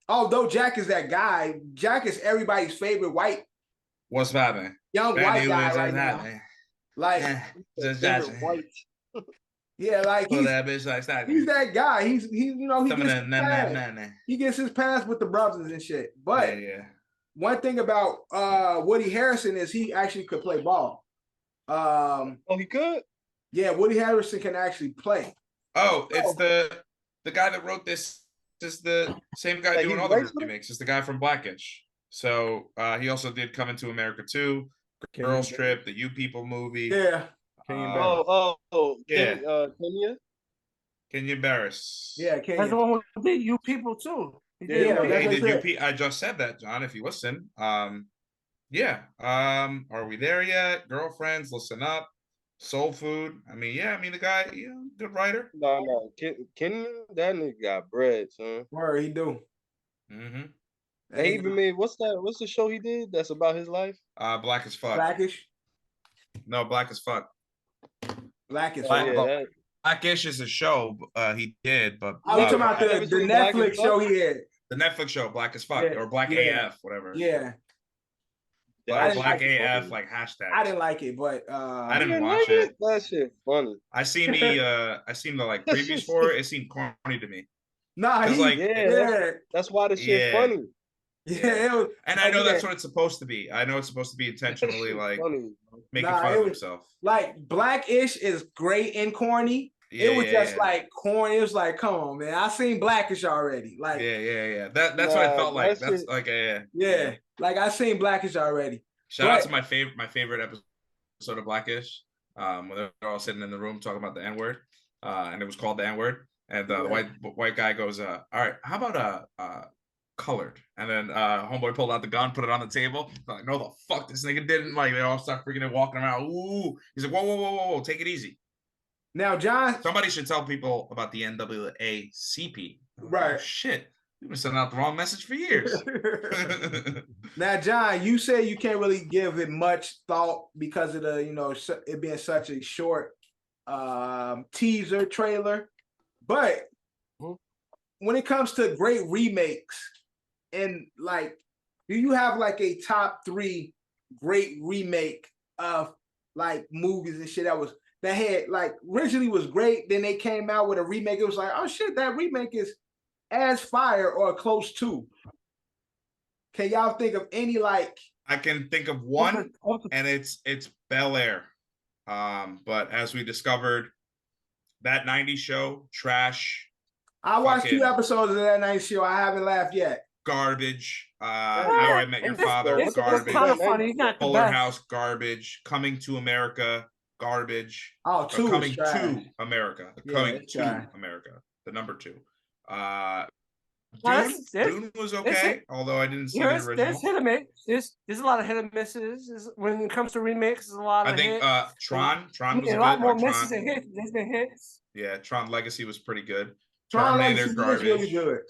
although Jack is that guy, Jack is everybody's favorite white. What's happening? Young white guy right now. Like, white. Yeah, like he's that guy. He's he gets his pass with the brothers and shit. But one thing about Woody Harrelson is he actually could play ball. He could? Yeah, Woody Harrelson can actually play. Oh, it's the guy that wrote this. This is the same guy doing all the remakes. It's the guy from Blackish. So he also did Coming to America 2, Girls Trip, the You People movie. Yeah. Kenya Barris. Yeah, Kenya. That's the one who did You People too. He did UP. I just said that, John. If you listen, are we there yet? Girlfriends, listen up. Soul Food. I mean, yeah. I mean, the guy, good writer. No. Ken, that nigga got bread, son. Word, he do. Mm-hmm. And he even made what's the show he did that's about his life? Black as Fuck. Blackish. No, Black as Fuck. Black as Black, fuck. Yeah, Blackish is a show he did, but Oh, you talking about the Netflix show he had? The Netflix show, Black as Fuck, or Black AF, whatever. Yeah. Black AF, like hashtag. I didn't like it, but I didn't watch it. That shit funny. I seen the like previews for it. It seemed corny to me. Nah, that's why the shit funny. Yeah, it was, and I know that's what it's supposed to be. I know it's supposed to be intentionally like making fun of himself. Like Blackish is great and corny. It was just like corny. It was like, come on, man. I seen Blackish already. Like, yeah. That's what I felt like. That's like yeah. Like I seen Blackish already. Shout out to my favorite episode of Blackish. When they're all sitting in the room talking about the N-word, and it was called the N-word, and the white guy goes, all right, how about colored? And then homeboy pulled out the gun, put it on the table. Like, no, the fuck this nigga didn't. Like, they all start freaking and walking around. Ooh, he's like, whoa, take it easy. Now, John, somebody should tell people about the NAACP. Right? Oh, shit, we've been sending out the wrong message for years. Now, John, you say you can't really give it much thought because of the it being such a short teaser trailer, but when it comes to great remakes, and like, do you have like a top 3 great remake of like movies and shit that had like originally was great, then they came out with a remake? It was like, oh shit, that remake is as fire or close to. Can y'all think of any like? I can think of one, and it's Bel Air. But as we discovered, that 90s show, trash. I watched 2 episodes of that 90s show. I haven't laughed yet. Garbage. How I Met Your Father, garbage. It's kind of funny. Not the Fuller best. House, garbage. Coming to America, garbage. Oh, 2 Coming to America. Coming to America. The number 2. Dune was okay, although I didn't see the original. There's hit and miss. There's a lot of hit and misses. When it comes to remakes, there's a lot of hits. Tron was a lot more misses than hits. There's been hits. Yeah, Tron Legacy was pretty good. Terminator garbage. Really good.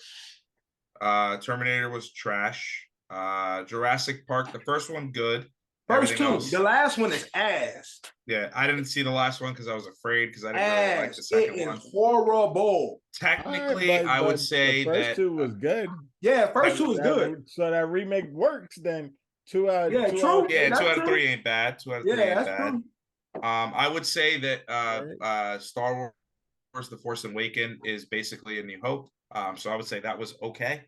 Terminator was trash. Jurassic Park, the first one good. First 2. The last one is ass. Yeah, I didn't see the last one because I was afraid because I didn't really like the second one. It is horrible. Technically, I would say the first 2 was good. Yeah, first 2 was good. So that remake works then. 2 out. Yeah, true. Yeah, 2 out of 3 ain't bad. 2 out of 3 ain't bad. True. I would say that Star Wars: The Force Awakens is basically A New Hope. So I would say that was okay.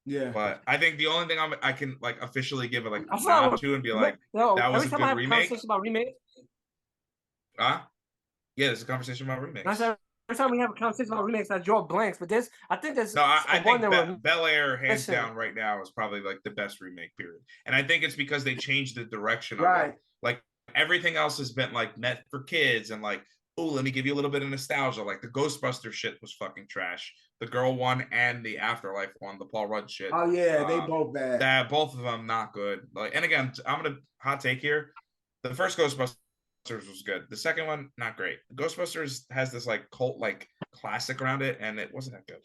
Yeah, but I think the only thing I can like officially give it like a nod to and be like, that was a good remake. About remakes. Yeah, there's a conversation about remakes. Every time we have a conversation about remakes, I draw blanks. But I think I think Bel Air hands down right now is probably like the best remake period, and I think it's because they changed the direction of it. Like everything else has been like meant for kids and like, oh, let me give you a little bit of nostalgia. Like the Ghostbuster shit was fucking trash. The Girl one and the Afterlife one, the Paul Rudd shit. Oh yeah, they both bad. Both of them not good. Like, and again, I'm gonna hot take here. The first Ghostbusters was good. The second one, not great. Ghostbusters has this like cult like classic around it, and it wasn't that good.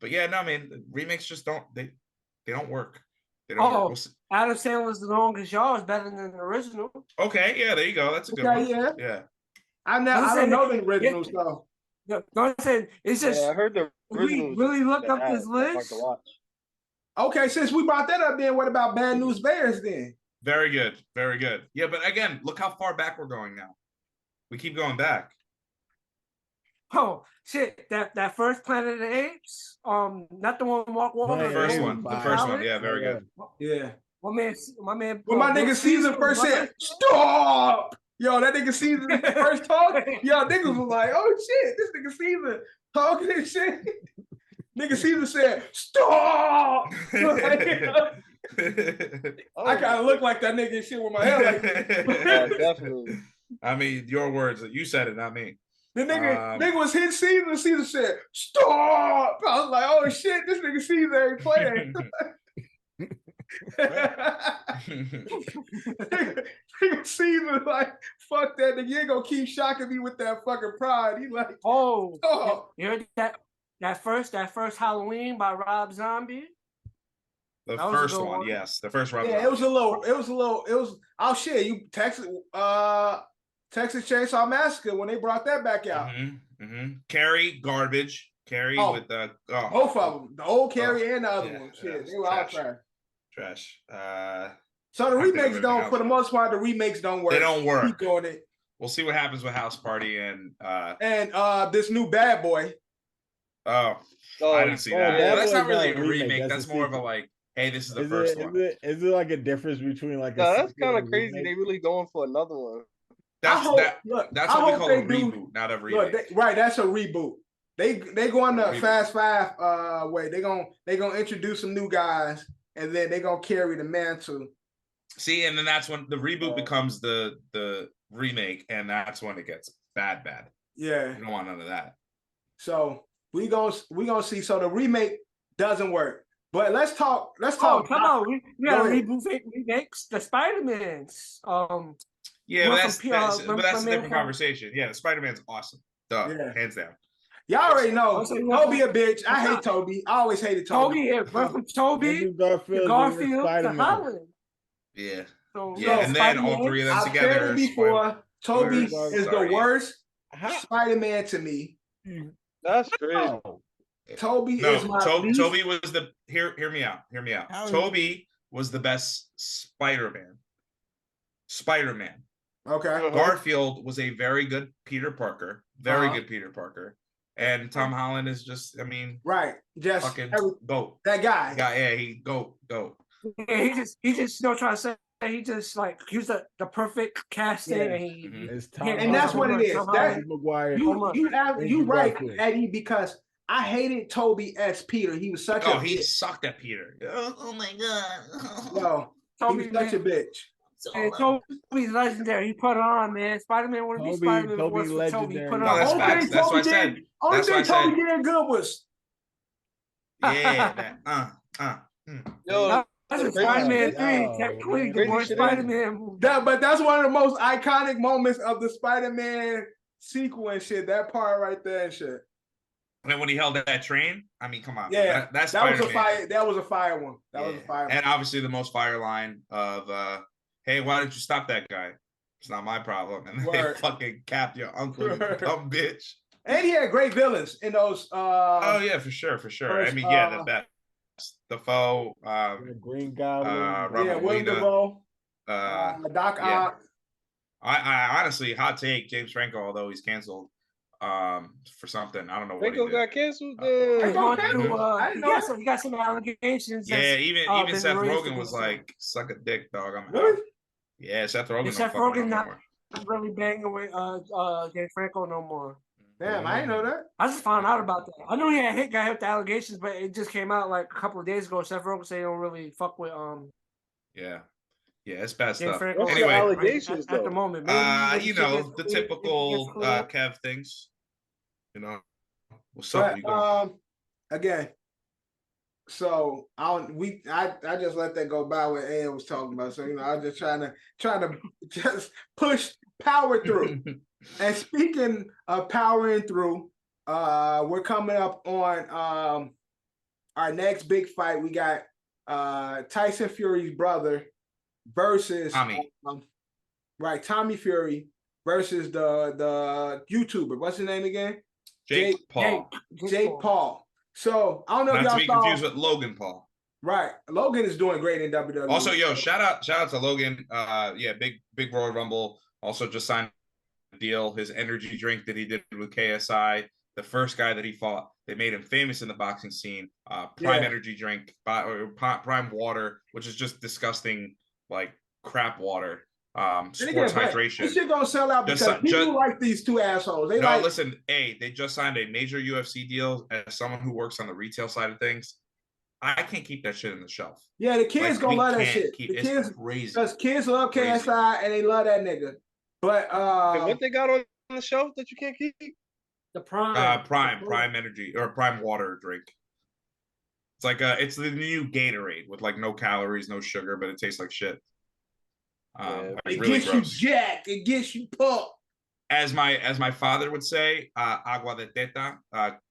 But yeah, no, I mean remakes just don't they don't work. They don't work. Adam Sandler's The Longest Yard is better than the original. Okay, yeah, there you go. That's a good one. Yeah. I don't know the original stuff. No, I'm saying it's just. Yeah, I heard the original. Really look up this list. Okay, since we brought that up, then what about Bad News Bears then? Very good, very good. Yeah, but again, look how far back we're going now. We keep going back. Oh shit! That first Planet of the Apes, not the one Mark Wahlberg. The first one, yeah, very good. Yeah. My man. When my nigga Caesar first said, "Stop!" Yo, that nigga Caesar first talk, yo, niggas was like, oh shit, this nigga Caesar talking and shit. Nigga Caesar said, stop! I kind of look like that nigga and shit with my hair like that. Yeah, definitely. I mean, your words. You said it, not me. The nigga was hitting Caesar. Caesar said, stop! I was like, oh shit, this nigga Caesar ain't playing. Nigga Caesar like Fuck that nigga. You ain't gonna keep shocking me with that fucking pride. He like, oh. You heard that first Halloween by Rob Zombie? The first one, yes. The first Rob Zombie. It was a little, oh shit, you Texas Chainsaw Massacre when they brought that back out. Carrie, garbage. Carrie with the both of them. The old Carrie and the other one. Shit, they were all trash. So the remakes don't, for the most part, the remakes don't work. They don't work. Keep doing it. We'll see what happens with House Party and this new Bad Boy. I didn't see that. That's not really a remake. That's more of a like, hey, this is the first one. Is it like a difference between like? That's kind of crazy. They really going for another one. That's what we call a reboot, not a remake. Right, that's a reboot. They going the Fast Five way. They gonna introduce some new guys, and then they gonna carry the mantle. See, and then that's when the reboot becomes the remake, and that's when it gets bad. Yeah, you don't want none of that. So we gonna see. So the remake doesn't work. But let's talk. Come on, we gotta remakes the Spider-Mans. Yeah, but that's a different conversation. Yeah, the Spider-Man's awesome. Hands down. Y'all already know. Toby a bitch. I hate Toby. I always hated Toby. Toby to Garfield to Holland. Yeah. So, and then all three of them together. I've said it before. Toby is the worst Spider-Man to me. That's crazy. Toby is my least. Toby was the hear me out. Toby was the best Spider-Man. Okay. Garfield was a very good Peter Parker. Good Peter Parker. And Tom Holland is just, right. Just fucking goat. That guy. Yeah, he goat. Yeah, he just trying to say he just like he was the perfect casting. Yeah. And that's what it is. You right, Eddie, because I hated Toby as Peter. He was such a he bitch. sucked at Peter. Oh my god. No, he was such a bitch. And Toby's legendary. He put it on, man. Spider-Man wouldn't be Spider-Man if it wasn't for Toby. He put it on. That's facts. That's what I said. Only thing Toby did good was Yo, that's Spider-Man 3. Technically, the worst Spider-Man movie. But that's one of the most iconic moments of the Spider-Man sequel and shit. That part right there and shit. And then when he held that train, come on. Yeah, that's that was a fire. That was a fire one. That was a fire one. And obviously the most fire line of hey, why didn't you stop that guy? It's not my problem. And then they fucking capped your uncle, you dumb bitch. And he had great villains in those. Oh yeah, for sure. First, the best. The foe, Green Goblin, Willem Dafoe, Doc Ock. I honestly, hot take, James Franco, although he's canceled for something. I don't know what Franco he did. got canceled. He got some allegations. Yeah, even Seth Rogen was like, "Suck a dick, dog." I'm out. Yeah, Seth Rogen. Seth Rogen not really banging with James Franco no more. Damn, I didn't know that. I just found out about that. I knew he got hit with the allegations, but it just came out like a couple of days ago. Seth Rogen said he don't really fuck with Yeah, it's bad stuff. Franco. Anyway, allegations at the moment, the typical Kev things. What's up? Again. So I just let that go by what Ed was talking about. So I was just trying to just push power through. And speaking of powering through, we're coming up on our next big fight. We got Tyson Fury's brother versus Tommy Fury versus the YouTuber. What's his name again? Jake Paul. Jake Paul. So I don't know if y'all not to be confused with Logan Paul. Right, Logan is doing great in WWE. Also, shout out to Logan. Big Royal Rumble. Also, just signed a deal. His energy drink that he did with KSI. The first guy that he fought, they made him famous in the boxing scene. Prime energy drink, Prime water, which is just disgusting, like crap water. Sports hydration. This shit gonna sell out because people like these two assholes. Listen, they just signed a major UFC deal. As someone who works on the retail side of things, I can't keep that shit in the shelf. Yeah, the kids gonna love that shit. The kids, because kids love KSI and they love that nigga. But what they got on the shelf that you can't keep? The Prime. Prime energy or Prime water drink. It's like it's the new Gatorade with like no calories, no sugar, but it tastes like shit. Like it really gets gross. you jacked. It gets you pumped. As my father would say, agua de teta,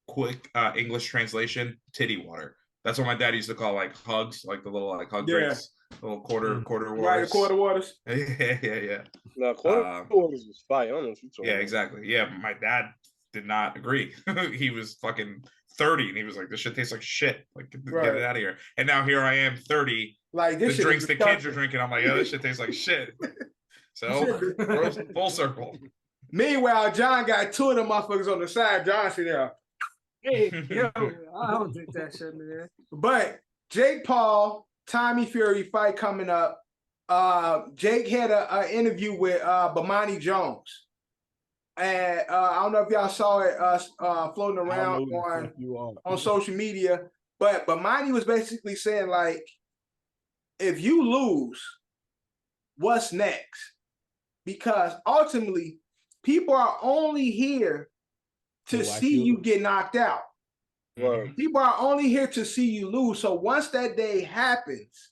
quick English translation, titty water. That's what my dad used to call like hugs, like the little like hug drinks, little quarter waters. Right, the quarter waters. yeah. No, quarter waters was fire. I don't know what you're talking about. Exactly. Yeah, my dad did not agree. He was fucking 30 and he was like, this shit tastes like shit. Like, get it out of here. And now here I am 30. Like this the drinks the kids are drinking. I'm like, oh, this shit tastes like shit. So full circle. Meanwhile, John got 2 of them motherfuckers on the side. John sitting there. Hey, yo, I don't drink that shit, man. But Jake Paul, Tommy Fury fight coming up. Jake had an interview with Bomani Jones. And I don't know if y'all saw it floating around on social media. But Bomani was basically saying, like, if you lose, what's next? Because ultimately, people are only here to see you get knocked out. People are only here to see you lose. So once that day happens,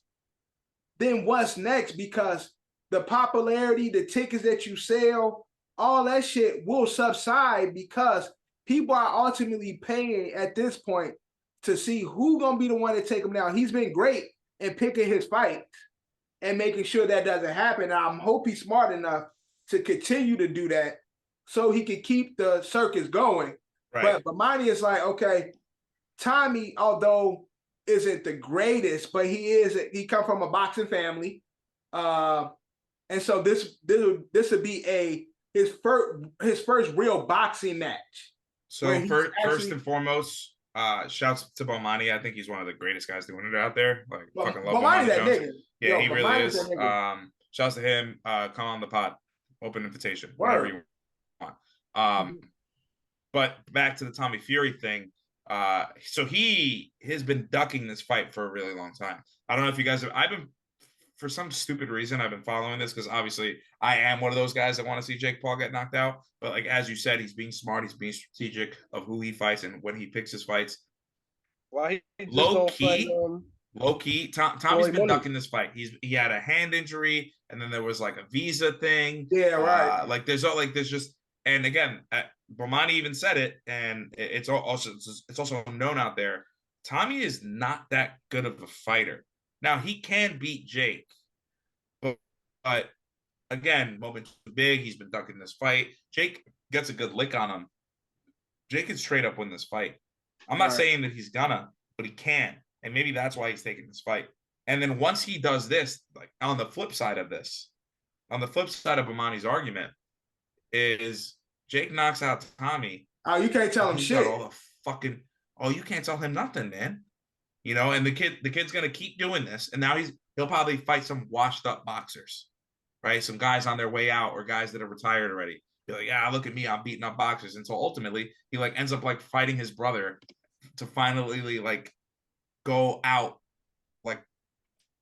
then what's next? Because the popularity, the tickets that you sell, all that shit will subside because people are ultimately paying at this point to see who's going to be the one to take him down. He's been great in picking his fights and making sure that doesn't happen. And I hope he's smart enough to continue to do that so he can keep the circus going. Right. But Bomani is like, okay, Tommy, although isn't the greatest, but he come from a boxing family. And so this would be his first real boxing match. So first and foremost, shouts to Bomani. I think he's one of the greatest guys doing it out there. Like fucking love Bomani that Jones. Nigga. Yeah, he really is. Shouts to him. Come on the pod. Open invitation. Whatever you want. But back to the Tommy Fury thing. So he has been ducking this fight for a really long time. I don't know if you guys have. For some stupid reason, I've been following this because obviously I am one of those guys that want to see Jake Paul get knocked out. But like as you said, he's being smart, he's being strategic of who he fights and when he picks his fights. Why low key, Tommy's been ducking this fight. He had a hand injury, and then there was like a visa thing. Yeah, right. There's just, and again, Bomani even said it, and it's also known out there. Tommy is not that good of a fighter. Now, he can beat Jake, but again, moment's too big. He's been ducking this fight. Jake gets a good lick on him. Jake can straight up win this fight. I'm not saying that he's gonna, but he can. And maybe that's why he's taking this fight. And then once he does this, like on the flip side of Bomani's argument, is Jake knocks out Tommy. Oh, you can't tell him shit. You can't tell him nothing, man. You know, and the kid's gonna keep doing this, and now he'll probably fight some washed up boxers, right? Some guys on their way out or guys that are retired already. Be like, yeah, look at me, I'm beating up boxers. And so ultimately, he like ends up like fighting his brother to finally like go out like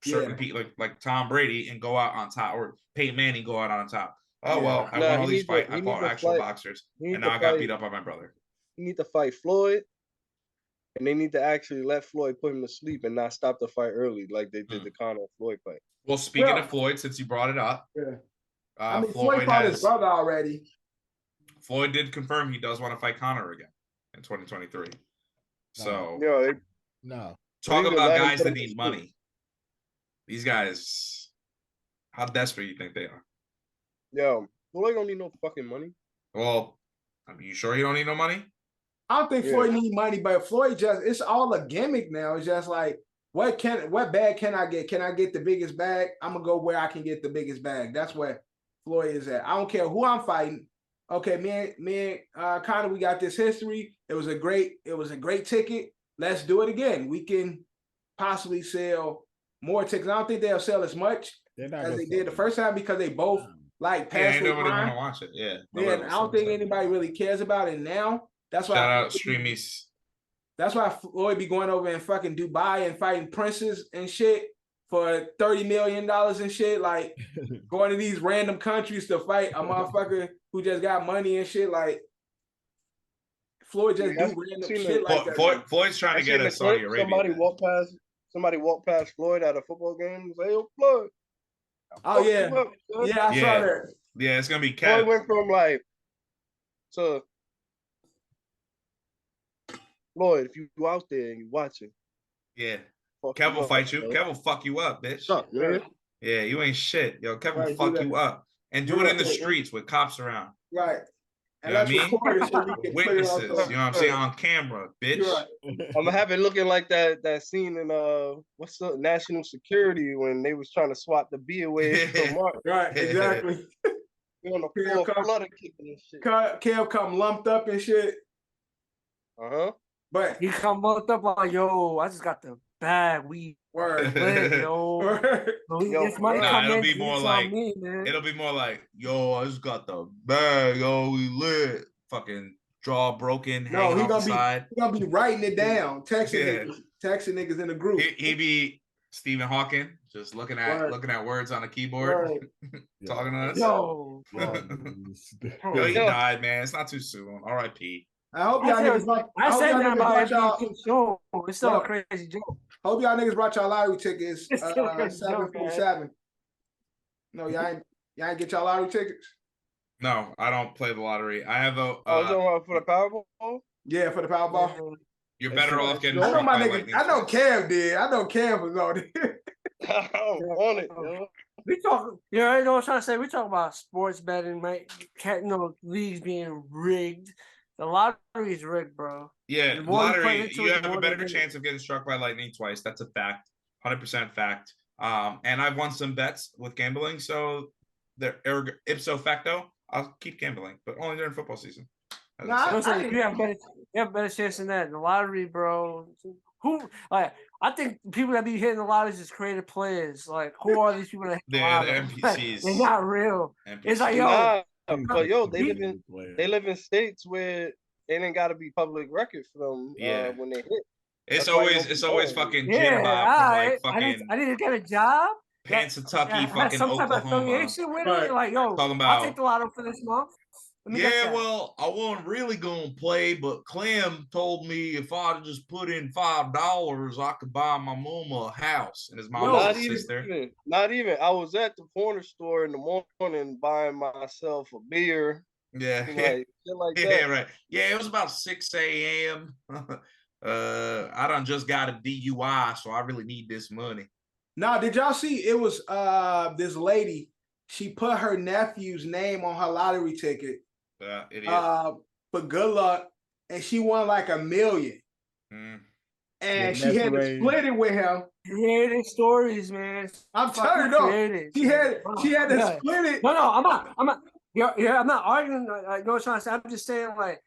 certain people like Tom Brady and go out on top, or Peyton Manning go out on top. Oh well, I won all these fights. I fought actual boxers, and now I got beat up by my brother. You need to fight Floyd. And they need to actually let Floyd put him to sleep and not stop the fight early like they did the Conor Floyd fight. Well, speaking of Floyd, since you brought it up, Floyd fought his brother already. Floyd did confirm he does want to fight Conor again in 2023. So talk about guys that need money. These guys, how desperate you think they are? Yo, Floyd don't need no fucking money. Well, are you sure he don't need no money? I don't think Floyd need money, but Floyd it's all a gimmick now. It's just like, what bag can I get? Can I get the biggest bag? I'm gonna go where I can get the biggest bag. That's where Floyd is at. I don't care who I'm fighting. Okay, me and Conor, we got this history. It was a great ticket. Let's do it again. We can possibly sell more tickets. I don't think they'll sell as much as they did the first time because they both like passed the nobody want to watch it. Yeah, I don't think anybody really cares about it now. That's why. Shout out Streamies. That's why Floyd be going over in fucking Dubai and fighting princes and shit for $30 million and shit. Like going to these random countries to fight a motherfucker who just got money and shit. Like Floyd just do random shit like that. Floyd's trying to get a Saudi Arabia. Somebody walk past Floyd at a football game and say, "Yo, Floyd." Oh yeah, yeah, I saw that. Yeah, it's gonna be Boy Kev. went from like to Lloyd. If you out there and you watching, Yeah, fuck Kev will up, fight you. yo. Kev will fuck you up, bitch. What's up, man? Yeah, you ain't shit, yo. Kev will Right, do fuck that. you up and do Real it in the quick. streets with cops around. Right. You And know let's what I mean? record it so we can put it Witnesses, on you know what I'm saying, on camera, bitch. You're right. I'm gonna have it looking like that scene in what's the National Security when they was trying to swat the B away from Mark. Right, exactly. On the floor, flooded kicking and shit. Kev come lumped up and shit. But he come lumped up like, yo, I just got the bag. We word, yo. word. This money come it'll in, be more like me, man. it'll be more like, yo, I just got the bag, yo, we lit. Fucking jaw broken, No, hanging off the side. He gonna be writing it down, texting niggas in the group. He be Stephen Hawking, just looking at words on a keyboard, talking to us. Yo, he died, man. It's not too soon. R.I.P. I hope y'all niggas. I said that about every show. It's still a crazy joke. Hope y'all niggas brought y'all lottery tickets. 747. No, y'all ain't get y'all lottery tickets. No, I don't play the lottery. I have a. For the Powerball. Yeah, for the Powerball. You're better off getting. I know my nigga. I know Cam did. I know Cam was on it. I don't want it, yo. We talk. You know what I'm trying to say? We talk about sports betting, right? Leagues being rigged. The lottery is rigged, bro. Yeah, lottery. You have a better chance of getting struck by lightning twice. That's a fact. 100% fact. And I've won some bets with gambling, so they're ipso facto. I'll keep gambling, but only during football season. You have a better chance than that. The lottery, bro. I think people that be hitting the lottery is just creative players. Like, who are these people that hit the lottery? NPCs. They're not real. NPCs. It's like, yo. But yo, they live in states where it ain't got to be public record for them when they hit. It's always fucking Jim Bob from fucking. I need to get a job. Pennsylvania, fucking some Oklahoma. Type of affiliation with it. Like, yo, I'll take the lotto for this month. Yeah, well, I wasn't really gonna play, but Clem told me if I just put in $5, I could buy my mama a house and his mom and sister. Not even. I was at the corner store in the morning buying myself a beer. Yeah, like that. Right. Yeah, it was about 6 a.m. I done just got a DUI, so I really need this money. Now, did y'all see? It was this lady. She put her nephew's name on her lottery ticket. For good luck, and she won like $1 million. And she had to split it with him. Creative stories, man. I'm telling you, she had to split it. No, I'm not. Yeah, I'm not arguing. I know what I'm trying to say. I'm just saying, like,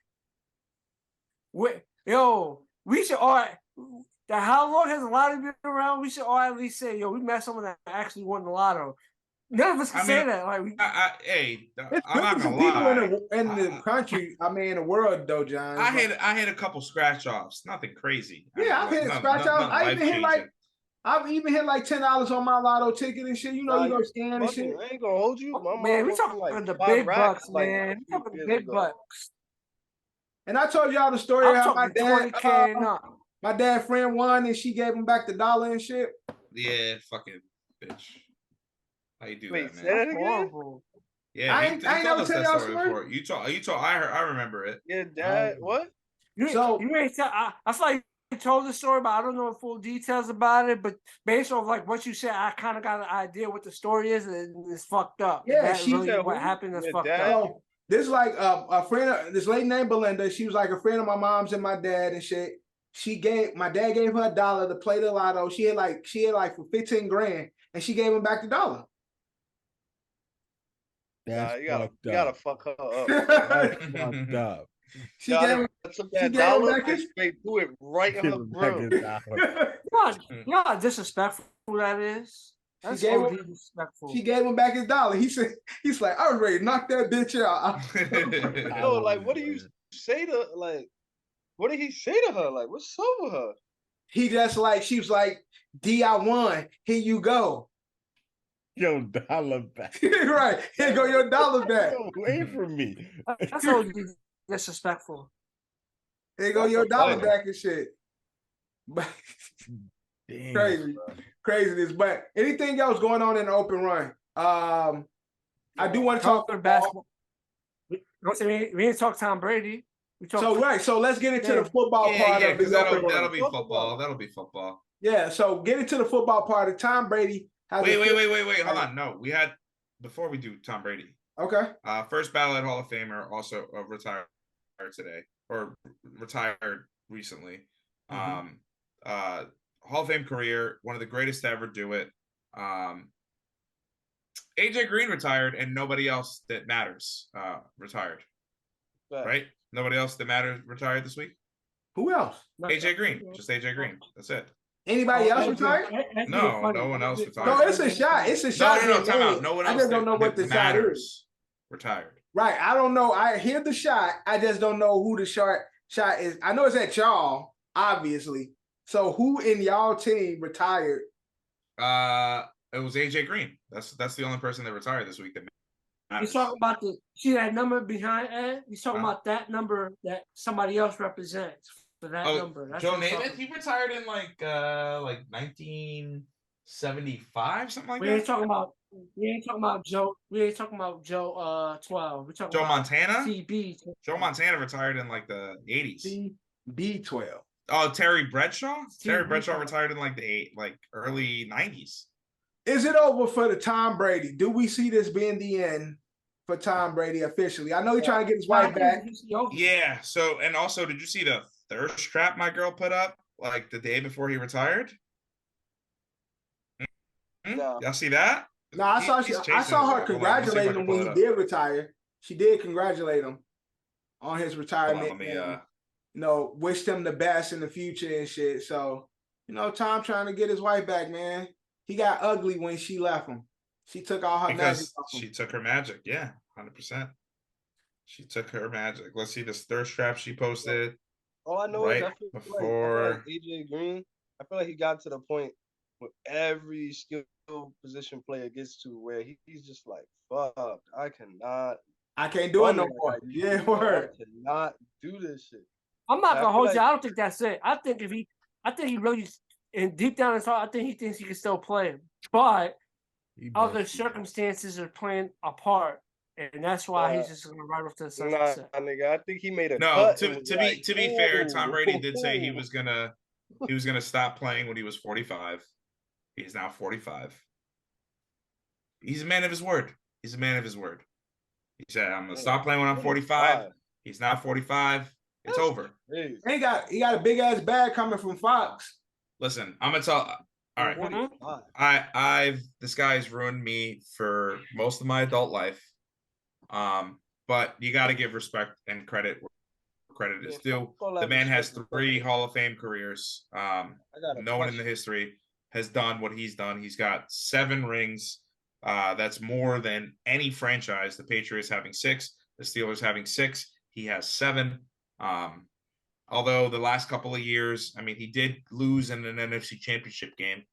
we should all. How long has the lottery been around? We should all at least say, we met someone that actually won the lotto. None of us can say that. Like, I'm not gonna lie. People in the country, I mean, in the world, though, John. I hit a couple scratch offs. Nothing crazy. Yeah, I've hit scratch offs. I've even hit like $10 on my lotto ticket and shit. You know, you go scan and shit. I ain't gonna hold you, man. We talking about the big bucks, man. We talking the big bucks. And I told y'all the story how my dad friend won and she gave him back the $1 and shit. Yeah, fucking bitch. How you do that, man? Say that again? Yeah, I ain't never tell y'all story before. You told. I remember it. Yeah, Dad. What? You ain't tell. I feel like you told the story, but I don't know the full details about it. But based on like what you said, I kind of got an idea what the story is, and it's fucked up. Yeah, what happened is fucked up. This is like a friend. This lady named Belinda. She was like a friend of my mom's and my dad and shit. My dad gave her $1 to play the lotto. She had like for 15 grand, and she gave him back the $1. You gotta fuck her up. That's fucked up. She took that $1 and straight threw it right in her grill. You know how disrespectful that is? That's so disrespectful. She gave him back his $1. He's like, I was ready to knock that bitch out. Yo, like, what do you say to what did he say to her? Like, what's up with her? He just like, she was like, D, I won. Here you go. Your $1 back. Right. Here go your $1 back. Away from me. That's so disrespectful. Here go your $1 back and shit. Crazy. Craziness. But anything else going on in the open run? I do want to talk basketball. We didn't talk Tom Brady. So let's get into the football part of because the that'll be football. That'll be football. Yeah, so get into the football part of Tom Brady. Wait. Hold on. No, we had before we do Tom Brady. Okay. First ballot Hall of Famer, also retired today or retired recently. Mm-hmm. Hall of Fame career, one of the greatest to ever do it. AJ Green retired, and nobody else that matters retired. Right? Nobody else that matters retired this week. Who else? AJ Green, just AJ Green. That's it. Anybody else retired? No, no one else retired. No, it's a shot. It's a shot. No, time out. No one else. I just don't know what the shot is. Retired. Right. I don't know. I hear the shot. I just don't know who the shot is. I know it's at y'all, obviously. So who in y'all team retired? It was AJ Green. That's the only person that retired this week. He's talking about see that number behind Ed? He's talking about that number that somebody else represents for that number. That's Joe Namath, he retired in like 1975, something like that. We ain't talking about Joe. We ain't talking about Joe 12. We're talking Joe about Montana. CB. Joe Montana retired in like the 80s. B12. Oh, Terry Bradshaw. Terry Bradshaw retired in like the early 90s. Is it over for the Tom Brady? Do we see this being the end for Tom Brady officially? I know he's trying to get his wife back. Yeah. So, and also, did you see the thirst trap my girl put up like the day before he retired? No. Y'all see that? No, I saw her congratulate him when he did retire. She did congratulate him on his retirement. Wished him the best in the future and shit. So, Tom trying to get his wife back, man. He got ugly when she left him. She took all her magic off him. She took her magic, yeah, 100%. She took her magic. Let's see this thirst trap she posted. All I know right is I feel like AJ Green, I feel like he got to the point where every skill position player gets to where he's just like, fuck, I can't do it no more. Yeah, word. I cannot do this shit. I'm not gonna hold you. I don't think that's it. I think he really, and deep down in his heart, I think he thinks he can still play. But other circumstances are playing a part, and that's why he's just gonna ride off to the sunset. Nah, nigga, I think he made a no. cut. To be fair, Tom Brady did say he was gonna stop playing when he was 45. He's now 45. He's a man of his word. He said, "I'm gonna stop playing when I'm 45." He's now 45. It's over. He got a big ass bag coming from Fox. Listen, I'm gonna tell. All right, this guy's ruined me for most of my adult life. But you got to give respect and credit where credit is due. The man has 3 Hall of Fame careers. No one in the history has done what he's done. He's got 7 rings. That's more than any franchise. The Patriots having 6, the Steelers having 6. He has 7. Although the last couple of years, I mean, he did lose in an NFC Championship game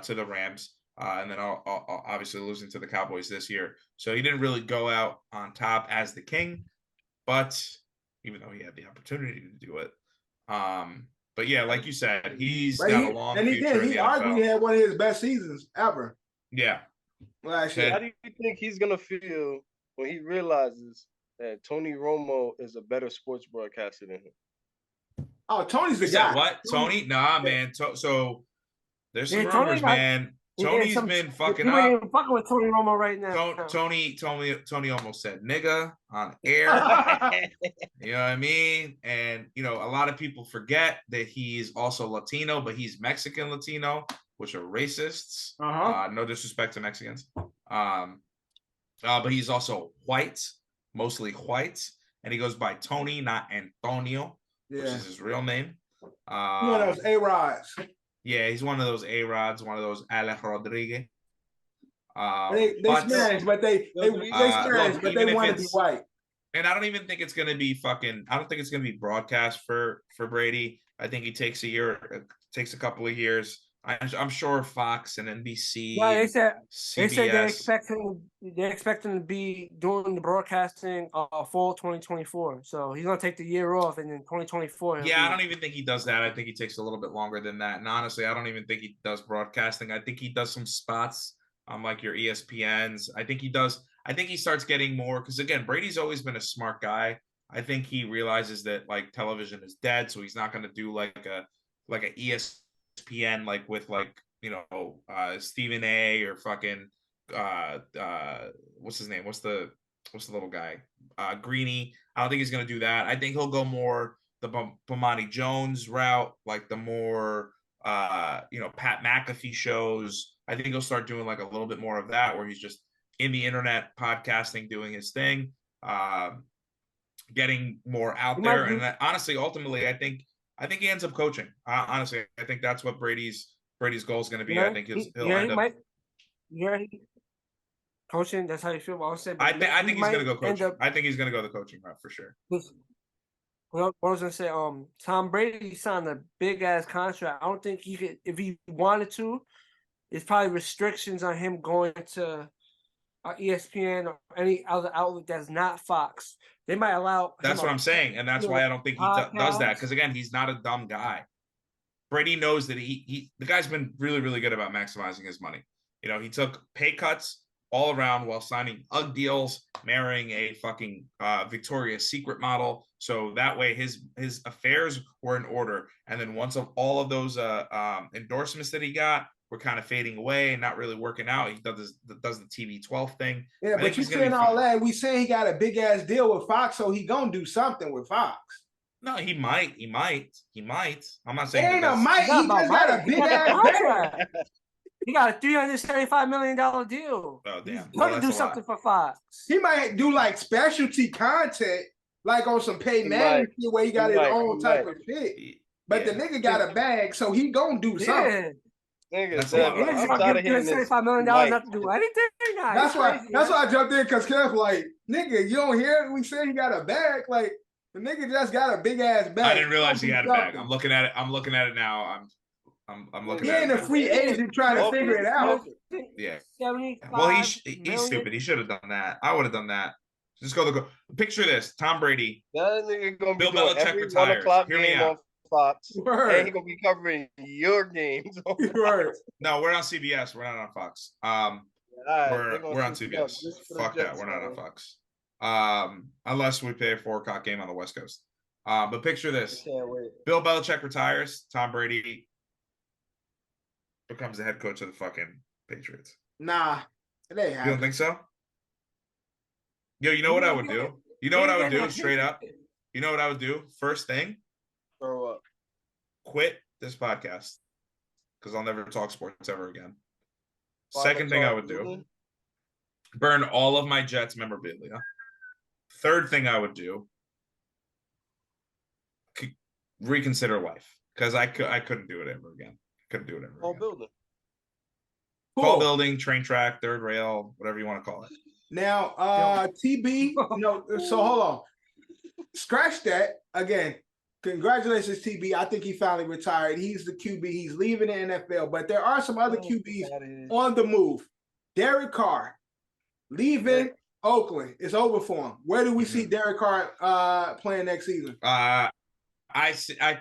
to the Rams, and then obviously losing to the Cowboys this year. So he didn't really go out on top as the king, but even though he had the opportunity to do it. But yeah, like you said, he's got a long future in the NFL. He arguably had one of his best seasons ever. Yeah. How do you think he's going to feel when he realizes that Tony Romo is a better sports broadcaster than him? Oh, Tony's the guy. What? Tony? Nah, man. So there's some rumors, man. Tony's been fucking up. You ain't fucking with Tony Romo right now. Tony almost said nigga on air. You know what I mean? And, a lot of people forget that he's also Latino, but he's Mexican Latino, which are racists. No disrespect to Mexicans. But he's also white, mostly white. And he goes by Tony, not Antonio. Which is his real name. One of those A-Rods. Yeah, he's one of those A-Rods, one of those Alex Rodriguez. They Spanish, but they Spanish, but they want to be white. And I don't even think it's gonna be I don't think it's gonna be broadcast for Brady. I think he takes a couple of years. I'm sure Fox and NBC. Yeah, they said CBS, they expect him to be doing the broadcasting fall 2024. So he's gonna take the year off, and then 2024. Yeah, I don't even think he does that. I think he takes a little bit longer than that. And honestly, I don't even think he does broadcasting. I think he does some spots on like your ESPNs. I think he does. I think he starts getting more because again, Brady's always been a smart guy. I think he realizes that like television is dead, so he's not going to do like a ESPN like with like Stephen A or fucking what's his name? What's the little guy? Greeny. I don't think he's going to do that. I think he'll go more the Bomani Jones route, like the more Pat McAfee shows. I think he'll start doing like a little bit more of that where he's just in the internet podcasting, doing his thing, getting more out there. And that, honestly, ultimately, I think he ends up coaching. Honestly, I think that's what Brady's goal is going to be. I think he'll end up. Coaching, that's how you feel. I think he's going to go coaching. I think he's going to go the coaching route for sure. Well, I was going to say, Tom Brady signed a big ass contract. I don't think he could, if he wanted to. There's probably restrictions on him going to ESPN or any other outlet that's not Fox. They might allow. That's what I'm saying, and that's why I don't think he does that. Because again, he's not a dumb guy. Brady knows that the guy's been really, really good about maximizing his money. He took pay cuts all around while signing UGG deals, marrying a fucking Victoria's Secret model. So that way his affairs were in order. And then once all of those endorsements that he got were kind of fading away and not really working out, he does the TV12 thing. Yeah, but you saying all that, we saying he got a big ass deal with Fox, so he gonna do something with Fox. No, he might. I'm not saying he just got a big ass contract. He got a $375 million deal. Oh, damn. He's going to do something for Fox. He might do like specialty content, like on some paid man where he got his own type of shit. But the nigga got a bag, so he gonna do something. Nigga, I'm tired of hearing $75 million not to do anything. That's why I jumped in, because Kev like, nigga, you don't hear it? We said he got a bag. Like, the nigga just got a big ass bag. I didn't realize he had a bag. I'm looking at it now. I'm looking at it. He ain't a free agent trying to figure it out. Yeah. Well, he's stupid. He should have done that. I would have done that. Just go. Picture this: Tom Brady. That nigga gonna be Bill doing Belichick every retires. 1 o'clock Hear me game out. on Fox. Word. And he gonna be covering your games. Word. No, we're on CBS. We're not on Fox. We're on CBS. Fuck that. We're not on Fox. Unless we pay a 4 o'clock game on the West Coast. But picture this: Bill Belichick retires. Tom Brady becomes the head coach of the fucking Patriots. Nah, it ain't happening. You don't think so? Yo, you know what I would do? You know what I would do? Straight up. You know what I would do? First thing, Grow up. quit this podcast because I'll never talk sports ever again. Second thing I would do, burn all of my Jets memorabilia. Third thing I would do, reconsider life, because I couldn't do it ever again. Couldn't do it ever Whole again. building. Tall building, train track, third rail, whatever you want to call it. Now, TB, so hold on. Scratch that. Again, congratulations, TB. I think he finally retired. He's the QB. He's leaving the NFL. But there are some other QBs on the move. Derek Carr, leaving Oakland. It's over for him. Where do we see Derek Carr playing next season? I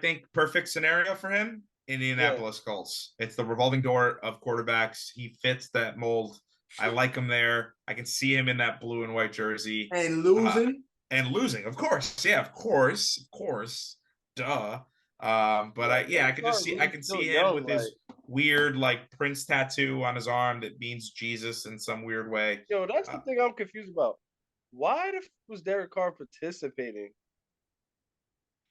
think perfect scenario for him, Indianapolis Colts. It's the revolving door of quarterbacks. He fits that mold. I like him there. I can see him in that blue and white jersey. And losing. Of course. Yeah, of course. Duh. But I can see him with his weird like Prince tattoo on his arm that means Jesus in some weird way. Yo, that's the thing I'm confused about. Why was Derek Carr participating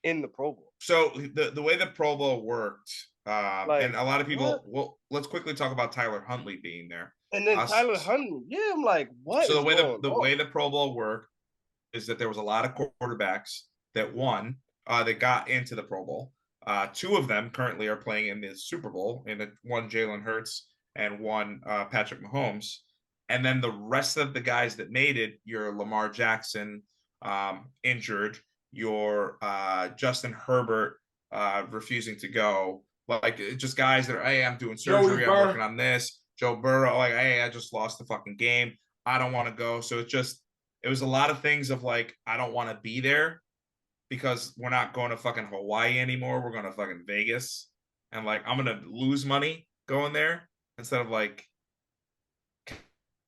in the Pro Bowl? So the way the Pro Bowl worked, and a lot of people. Well, let's quickly talk about Tyler Huntley being there. And then Tyler Huntley, I'm like, what? So the way the Pro Bowl worked is that there was a lot of quarterbacks that won, that got into the Pro Bowl. 2 of them currently are playing in the Super Bowl, one Jalen Hurts and one Patrick Mahomes. And then the rest of the guys that made it, your Lamar Jackson injured, your Justin Herbert refusing to go, like just guys that are, hey, I'm doing surgery, I'm working on this. Joe Burrow, like, hey, I just lost the fucking game. I don't want to go. So it was a lot of things of like, I don't want to be there because we're not going to fucking Hawaii anymore. We're going to fucking Vegas. And like, I'm going to lose money going there instead of like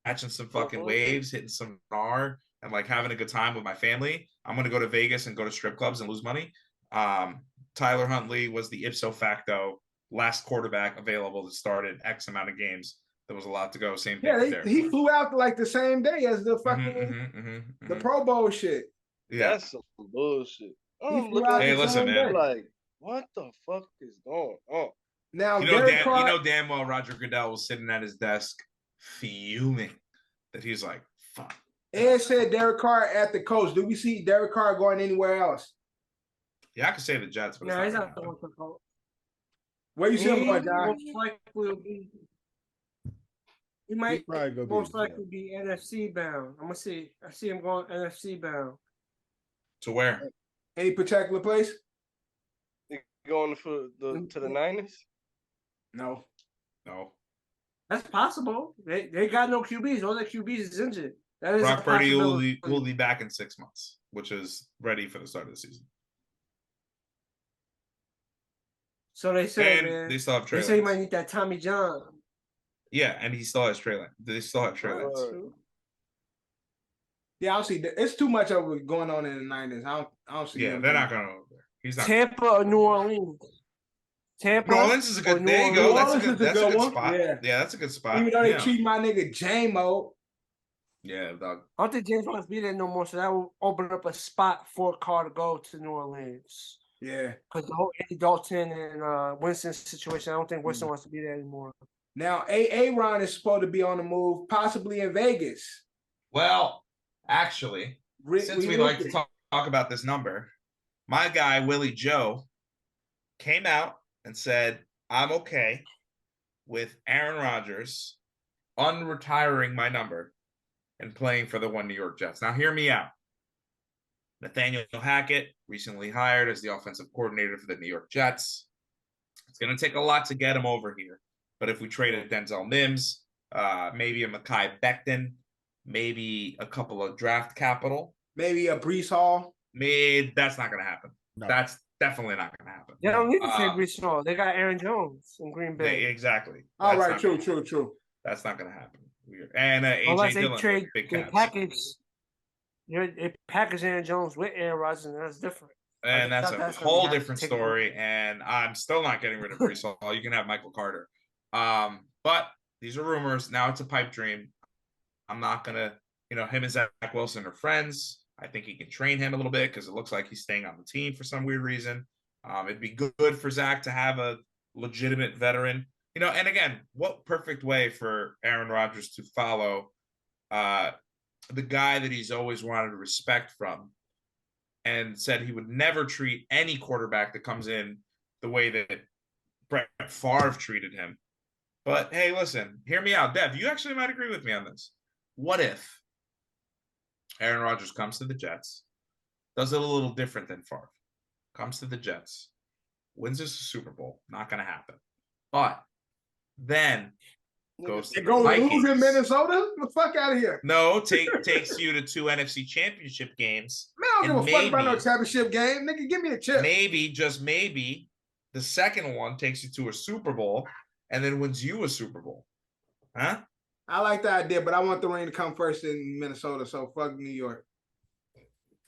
catching some fucking waves, hitting some R, and like having a good time with my family, I'm gonna go to Vegas and go to strip clubs and lose money. Tyler Huntley was the ipso facto last quarterback available that started X amount of games. There was a lot to go. Same thing. Yeah, he flew out like the same day as the fucking the Pro Bowl shit. Yeah, that's some bullshit. I'm looking at hey, listen, man. Like, what the fuck is going on? Now, you know damn well Roger Goodell was sitting at his desk fuming that he's like, fuck. Ed said Derek Carr at the coach. Do we see Derek Carr going anywhere else? Yeah, I could say the Jets, but no, he's not the one to coach. Where you see him going, John? He might most likely be NFC bound. I see him going NFC bound. To where? Any particular place? Going to the Niners? No. That's possible. They got no QBs. All their QBs is injured. That is Brock Purdy will be back in 6 months, which is ready for the start of the season. So they say, and man. They still have Trey They say he might need that Tommy John. Yeah, and he still has Trey Lance. They still have Trey Lance. Yeah, I don't see. It's too much of it going on in the Niners. I don't see. Yeah, they're not going over there. He's not. Tampa or New Orleans. New Orleans is a good. There you go. That's a good spot. Yeah, that's a good spot. Even though they treat my nigga J-Mo. Yeah, dog. I don't think James wants to be there no more, so that will open up a spot for Carr to go to New Orleans. Yeah, because the whole Andy Dalton and Winston situation, I don't think Winston wants to be there anymore. Now, Aaron is supposed to be on the move, possibly in Vegas. Well, actually, since we like to talk about this number, my guy Willie Joe came out and said, "I'm okay with Aaron Rodgers unretiring my number and playing for the New York Jets." Now, hear me out. Nathaniel Hackett, recently hired as the offensive coordinator for the New York Jets. It's going to take a lot to get him over here. But if we traded Denzel Mims, maybe a Mekhi Becton, maybe a couple of draft capital. Maybe a Breece Hall. That's not going to happen. No. That's definitely not going to happen. They don't need to trade Breece Hall. They got Aaron Jones in Green Bay. Exactly. All right, true. That's not going to happen. Weird. And A.J. Unless they Dillon, trade big the package. They package Aaron Jones with Aaron Rodgers, and that's different. And that's a whole different story. And I'm still not getting rid of Breece Hall. You can have Michael Carter. But these are rumors. Now it's a pipe dream. I'm not gonna, him and Zach Wilson are friends. I think he can train him a little bit because it looks like he's staying on the team for some weird reason. It'd be good for Zach to have a legitimate veteran. And again, what perfect way for Aaron Rodgers to follow the guy that he's always wanted respect from, and said he would never treat any quarterback that comes in the way that Brett Favre treated him. But hey, listen, hear me out. Dev, you actually might agree with me on this. What if Aaron Rodgers comes to the Jets, does it a little different than Favre, comes to the Jets, wins us a Super Bowl? Not going to happen. But then goes to the Vikings. Lose in Minnesota? Get the fuck out of here. No, takes you to 2 NFC championship games. Man, I don't give a fuck about no championship game. Nigga, give me the chip. Maybe, just maybe, the second one takes you to a Super Bowl and then wins you a Super Bowl. Huh? I like the idea, but I want the ring to come first in Minnesota, so fuck New York.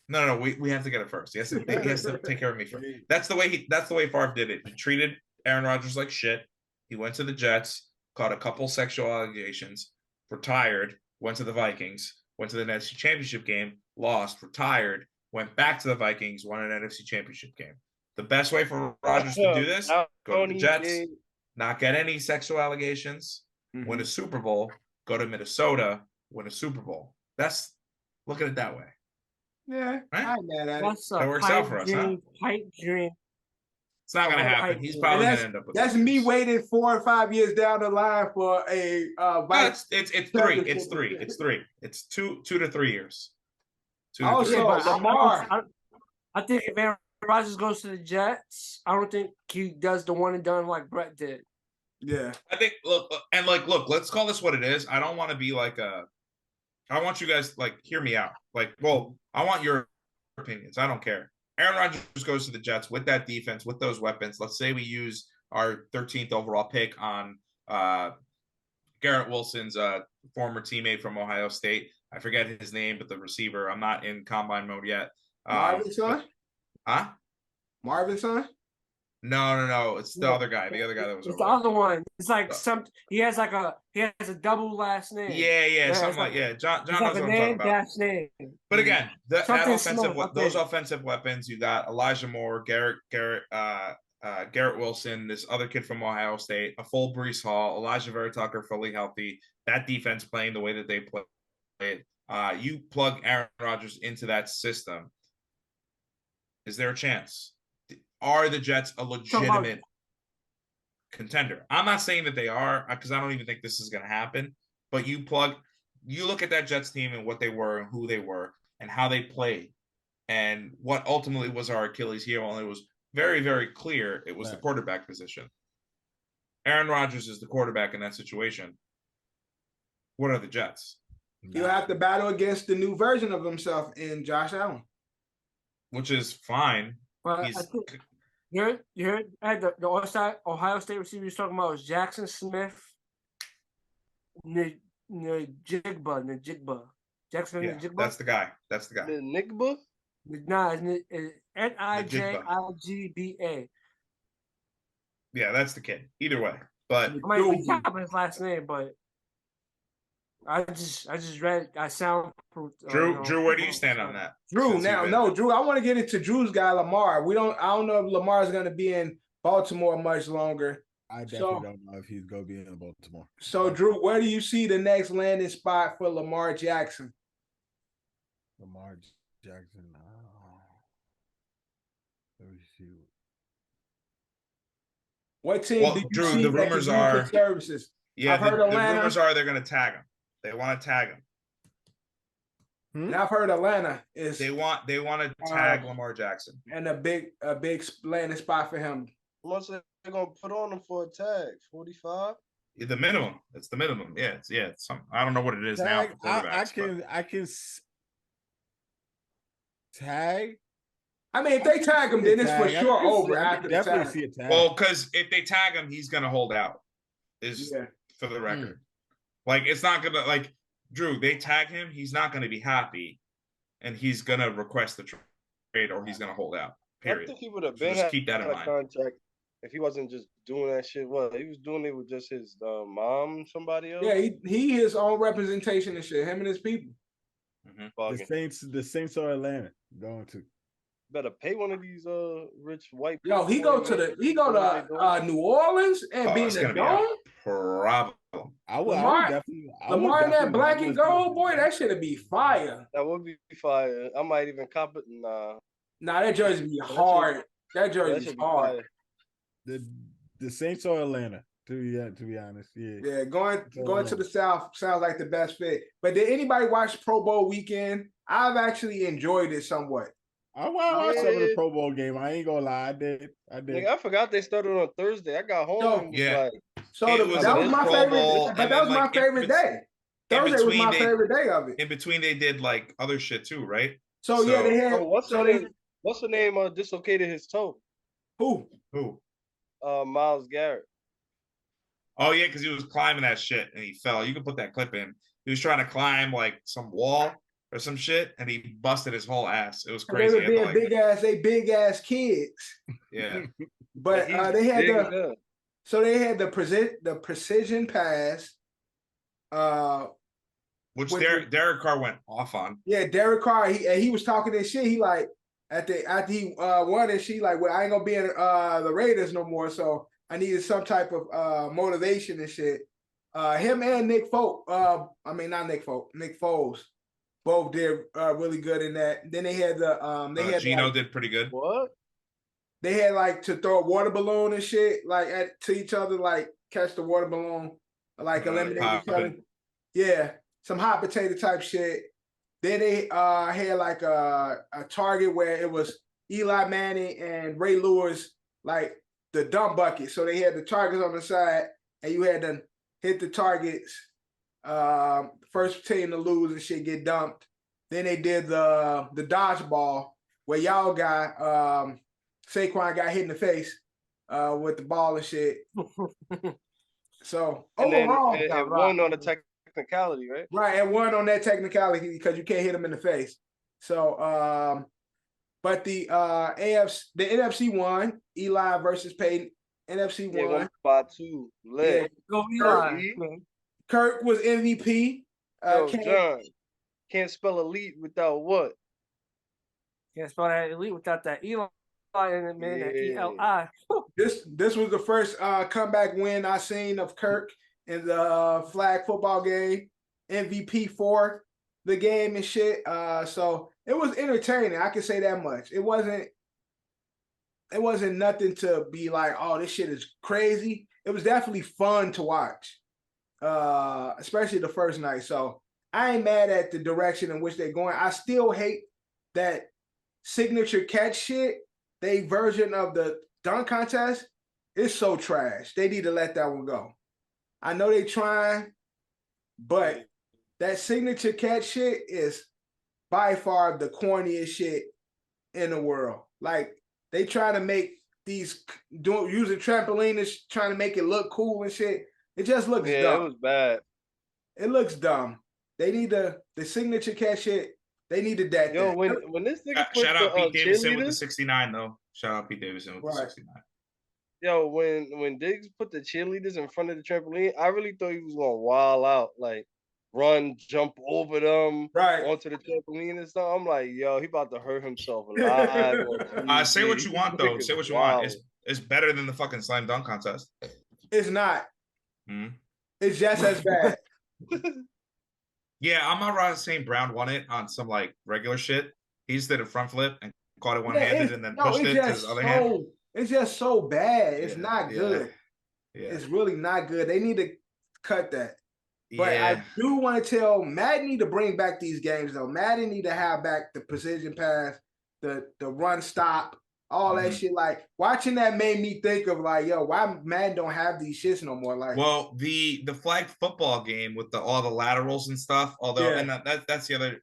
No, we have to get it first. He has to take care of me first. That's the way Favre did it. He treated Aaron Rodgers like shit. He went to the Jets, caught a couple sexual allegations, retired, went to the Vikings, went to the NFC Championship game, lost, retired, went back to the Vikings, won an NFC Championship game. The best way for Rodgers to do this, go to the Jets, not get any sexual allegations, win a Super Bowl, go to Minnesota, win a Super Bowl. Look at it that way. Yeah, right? I'm mad at it. That works out for us, huh? Pipe dream. It's not going to happen. He's probably going to end up with that's me waiting 4 or 5 years down the line for a it's 3. It's 3. It's 2 to 3 years. Lamar. I think if Aaron Rodgers goes to the Jets, I don't think he does the one and done like Brett did. Yeah. I think look, let's call this what it is. I don't want to be like I want you guys hear me out. I want your opinions. I don't care. Aaron Rodgers goes to the Jets with that defense, with those weapons. Let's say we use our 13th overall pick on Garrett Wilson's former teammate from Ohio State. I forget his name, but the receiver. I'm not in combine mode yet. Marvin's son? Huh? Marvin's son? No. It's the other guy. The other guy that was. It's the other one. It's like he has a double last name. Yeah, something like John knows what I'm talking about. Name. But again, those okay. offensive weapons, you got Elijah Moore, Garrett Wilson, this other kid from Ohio State, a full Breece Hall, Elijah Vera Tucker fully healthy. That defense playing the way that they play it. You plug Aaron Rodgers into that system. Is there a chance? Are the Jets a legitimate contender? I'm not saying that they are, because I don't even think this is going to happen. But you look at that Jets team and what they were and who they were and how they played and what ultimately was our Achilles heel. And it was very, very clear it was the quarterback position. Aaron Rodgers is the quarterback in that situation. What are the Jets? You have to battle against the new version of himself in Josh Allen. Which is fine. Well, you heard the Ohio State receiver you're talking about was Jackson Smith, Najigba. Jackson Najigba. That's the guy. The Nigba? Nah, it's Nigba. Yeah, that's the kid. Either way, but I might be top his last name, but I just read. I sound. Drew, where do you stand on that? Drew, Drew. I want to get into Drew's guy Lamar. I don't know if Lamar's going to be in Baltimore much longer. I definitely don't know if he's going to be in Baltimore. So, Drew, where do you see the next landing spot for Lamar Jackson? Lamar Jackson. Let me see. What team do you Drew, see the rumors are services? Yeah, the rumors are they're going to tag him. They want to tag him. And I've heard Atlanta is. They want to tag Lamar Jackson and a big landing spot for him. How much they're gonna put on him for a tag? 45. The minimum. It's the minimum. Yeah, it's I don't know what it is now. For I can tag. I mean, if they tag him, then it's for sure over after the tag. See a tag. Well, because if they tag him, he's gonna hold out. For the record. Like, it's not gonna, like, Drew, they tag him, he's not gonna be happy, and he's gonna request the trade, or he's gonna hold out. Period. I think he would have been just keep that in mind. Contract if he wasn't just doing that shit. Well, he was doing it with just his mom and somebody else. Yeah, he his own representation and shit. Him and his people. The Saints are Atlanta going to. Better pay one of these rich white people. Yo, he go to New Orleans and be in the dome. Problem. Lamar in that black and gold, boy, that should be fire. That would be fire. I might even cop it. Nah, that jersey be hard. That jersey is hard. The Saints or Atlanta, to be honest. Yeah, going to the South sounds like the best fit. But did anybody watch Pro Bowl weekend? I've actually enjoyed it somewhat. I watched some of the Pro Bowl game. I ain't gonna lie, I did. I forgot they started on Thursday. I got home. That was my favorite. But that was my favorite day. Thursday was my favorite day of it. In between, they did like other shit too, right? So yeah, they had. What's the name? Dislocated his toe. Who? Myles Garrett. Oh yeah, because he was climbing that shit and he fell. You can put that clip in. He was trying to climb like some wall or some shit, and he busted his whole ass. It was crazy. They were being big ass kids. Yeah, but they had the precision pass. Which Derek Carr went off on. Yeah, Derek Carr. He was talking this shit. He like after he won it, she like, well, I ain't gonna be in the Raiders no more. So I needed some type of motivation and shit. Him and Nick Foles. Nick Foles. Both did really good in that. Then they had Gino did pretty good. What? They had like to throw a water balloon and shit like to each other, like catch the water balloon, like eliminate each other. Yeah, some hot potato type shit. Then they had like a target where it was Eli Manning and Ray Lewis, like the dump bucket. So they had the targets on the side, and you had to hit the targets. First team to lose and shit get dumped. Then they did the dodgeball where y'all got Saquon got hit in the face with the ball and shit. So and overall, it won on the technicality, right? Right, and one on that technicality because you can't hit him in the face. So, but the NFC won. Eli versus Peyton. NFC won. Yeah, 1-2. Yeah. Go Eli. Kirk was MVP. Yo, John, can't spell elite without what? Can't spell that elite without that Eli in it, man. That ELI. This was the first comeback win I seen of Kirk in the flag football game. MVP for the game and shit. So it was entertaining. I can say that much. It wasn't nothing to be like, oh, this shit is crazy. It was definitely fun to watch, especially the first night. So I ain't mad at the direction in which they're going. I still hate that signature catch shit. They version of the dunk contest is so trash. They need to let that one go. I know they trying, but that signature catch shit is by far the corniest shit in the world. Like, they trying to make these using trampolines, trying to make it look cool and shit. It just looks dumb. Yeah, it was bad. It looks dumb. They need the signature catch shit. They needed that. Yo, when this nigga put shout out Pete Davidson with the cheerleaders, 69 though. Shout out Pete Davidson with the 69. Yo, when Diggs put the cheerleaders in front of the trampoline, I really thought he was gonna wild out, like run, jump over them, onto the trampoline and stuff. I'm like, yo, he about to hurt himself live. Say what you want though. Say what you want. It's better than the fucking slam dunk contest. It's not. It's just as bad. Yeah, I'm not right saying Brown won it on some like regular shit. He just did a front flip and caught it one-handed and then pushed it to his other hand. It's just so bad. It's not good. Yeah. It's really not good. They need to cut that. But I do want to tell Madden need to bring back these games though. Madden need to have back the precision pass, the run stop, all that shit. Like watching that made me think of like, yo, why Madden don't have these shits no more? Like, well, the flag football game with all the laterals and stuff. Although, and that's the other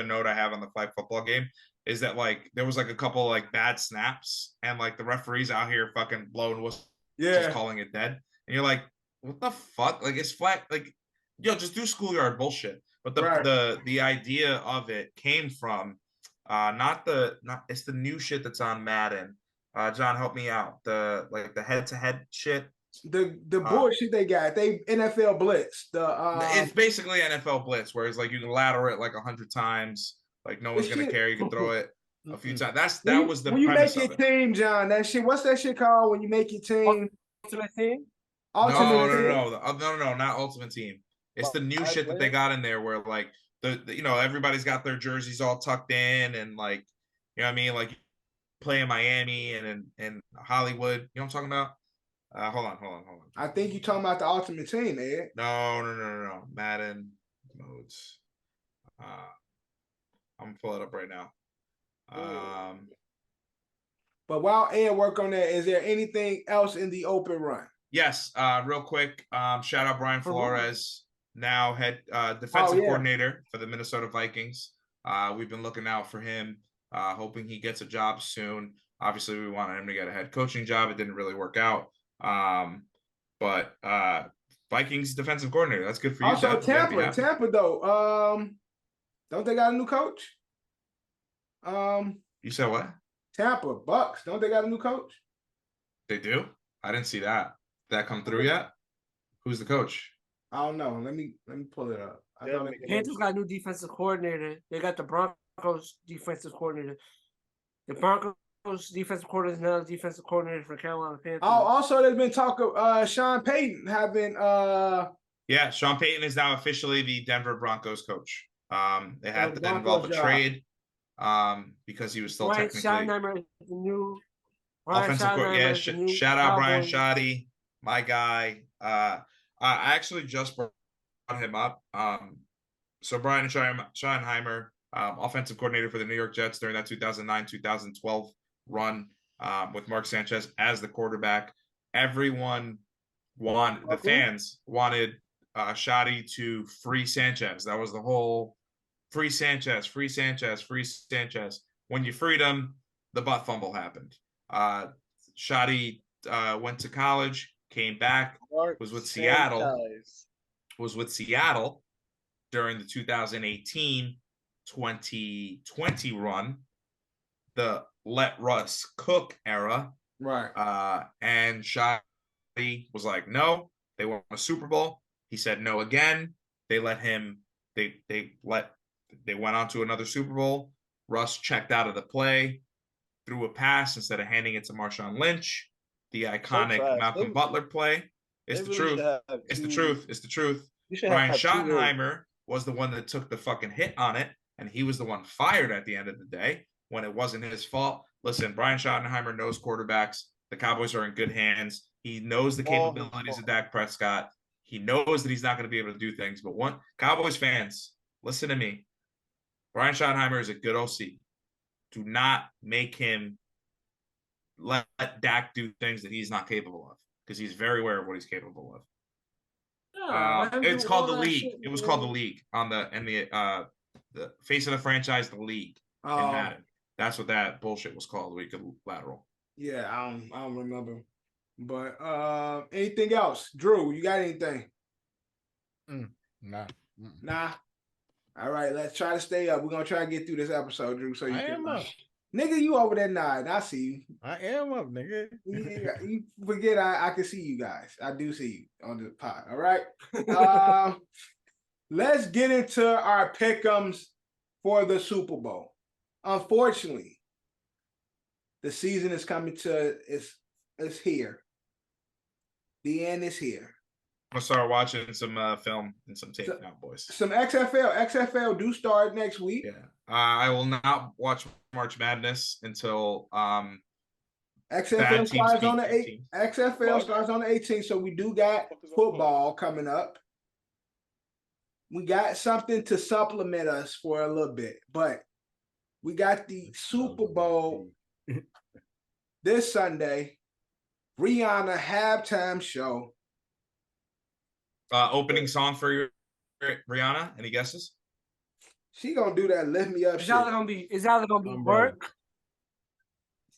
note I have on the flag football game is that like there was like a couple like bad snaps and like the referees out here fucking blowing whistles, just calling it dead, and you're like, what the fuck? Like it's flag, like yo, just do schoolyard bullshit. But the idea of it came from it's the new shit that's on Madden. John, help me out. The head-to-head shit. The bullshit they got. They NFL blitz. It's basically NFL blitz, where it's like you can lateral it like 100 times. Like no one's gonna care. You can throw it a few times. That was the when you premise make your of it. team, John. That shit. What's that shit called when you make your team? Ultimate Team. No, not Ultimate Team. It's the new shit that they got in there, where like the everybody's got their jerseys all tucked in, and like you know what I mean, like play in Miami and in Hollywood. You know what I'm talking about? Hold on. I think you're talking about the Ultimate Team, Ed. No. Madden modes. I'm gonna pull it up right now. But while Ed work on that, is there anything else in the open run? Yes, real quick. Shout out Brian Flores, now head defensive coordinator for the Minnesota Vikings. We've been looking out for him, hoping he gets a job soon. Obviously, we wanted him to get a head coaching job. It didn't really work out. But Vikings defensive coordinator. That's good for you. Also, Tampa though. Don't they got a new coach? You said what? Tampa Bucks. Don't they got a new coach? They do? I didn't see that. Did that come through yet? Who's the coach? I don't know. Let me pull it up. Panthers got a new defensive coordinator. They got the Broncos defensive coordinator. The Broncos defensive coordinator is now the defensive coordinator for Carolina Panthers. Oh, also there's been talk of Sean Payton having Yeah, Sean Payton is now officially the Denver Broncos coach. They had to involve a trade because he was still technically Schottenheimer is the new offensive coordinator. Shout out Brian Schotty, my guy. I actually just brought him up. So Brian Schottenheimer, offensive coordinator for the New York Jets during that 2009-2012 run with Mark Sanchez as the quarterback. Everyone the fans wanted Schotty to free Sanchez. That was the whole free Sanchez. When you freed him, the butt fumble happened. Schotty went to college, came back, was with Seattle, during the 2018-2020 run, the let Russ cook era. Right. And Shotty was like, no, they won a Super Bowl. He said no again. They let him, they went on to another Super Bowl. Russ checked out of the play, threw a pass instead of handing it to Marshawn Lynch. The iconic Malcolm Butler play. It's the truth. It's the truth. It's the truth. Brian Schottenheimer was the one that took the fucking hit on it, and he was the one fired at the end of the day when it wasn't his fault. Listen, Brian Schottenheimer knows quarterbacks. The Cowboys are in good hands. He knows the capabilities of Dak Prescott. He knows that he's not going to be able to do things. But one Cowboys fans, listen to me. Brian Schottenheimer is a good OC. Do not make him let Dak do things that he's not capable of, because he's very aware of what he's capable of. It's called the league. It was called the league on the face of the franchise, the league in Madden. That's what that bullshit was called, the week of lateral. Yeah, I don't remember. But anything else? Drew, you got anything? Nah. Nah. All right, let's try to stay up. We're gonna try to get through this episode, Drew. So you am up. Nigga, you over there nodding. I see you. I am up, nigga. You forget I can see you guys. I do see you on the pod. All right. Let's get into our pick'ems for the Super Bowl. Unfortunately, the season is coming to it's here. The end is here. I'm gonna start watching some film and some tape now, boys. Some XFL. XFL do start next week. Yeah. I will not watch March Madness until XFL starts on the 8th. XFL starts on the 18th, so we do got football coming up. We got something to supplement us for a little bit, but we got the Super Bowl this Sunday. Rihanna halftime show. Opening song for Rihanna. Any guesses? She gonna do that lift me up. It's either gonna be work.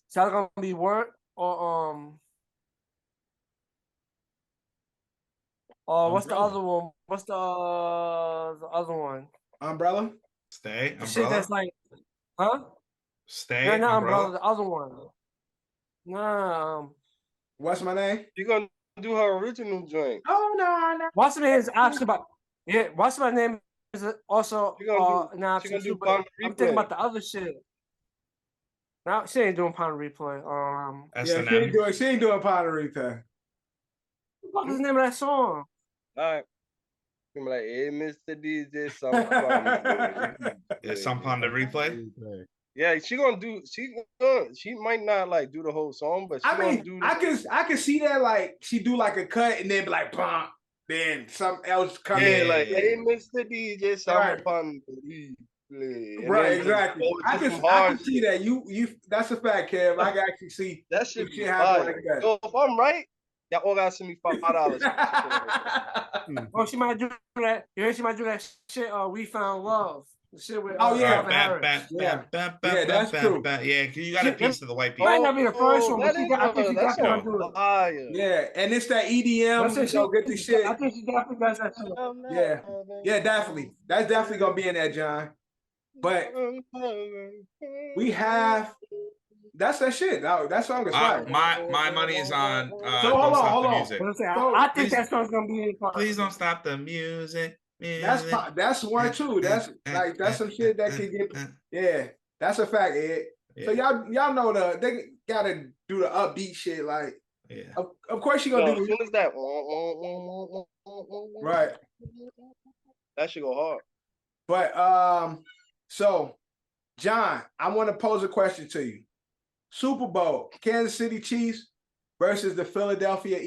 It's either gonna be work or what's the other one? What's the other one? Umbrella. Stay. Umbrella. Shit that's like, huh? Stay. No, not Umbrella. The other one. No. What's my name? You gonna do her original joint? Oh no. What's my name is actually about what's my name is also now I'm thinking about the other shit. Now she ain't doing Pound Replay. She ain't doing Pound Replay. What was the name of that song? All right. I'm like, hey, Mr. DJ, some Pound Replay. Yeah, she might not like do the whole song, but I can see that, like she do like a cut and then be like bump, then something else come in like, hey, Mr. DJ, some Pound Replay. Right, exactly. I can see that. You that's a fact, Kev. I can actually see that shit happen like that. So if I'm right, y'all all gotta send me $5. Oh, she might do that. You know, she might do that shit. We found love. The shit with yeah, that's true. Yeah, you got a piece of the white people. Might not be the first one, but I think she definitely gonna do it. Yeah, and it's that EDM. Get the shit. I think she definitely does that shit. Yeah, definitely. That's definitely gonna be in there, John. But we have that's that shit. That song is fire. My money is on. So hold on. I think that song's gonna be in. Please don't stop the music. That's one too. That's some shit that can get. Yeah, that's a fact, Ed. Yeah. So y'all know they gotta do the upbeat shit. Like, of course she gonna do. As soon as that, right? That should go hard. But so John, I want to pose a question to you. Super Bowl, Kansas City Chiefs versus the Philadelphia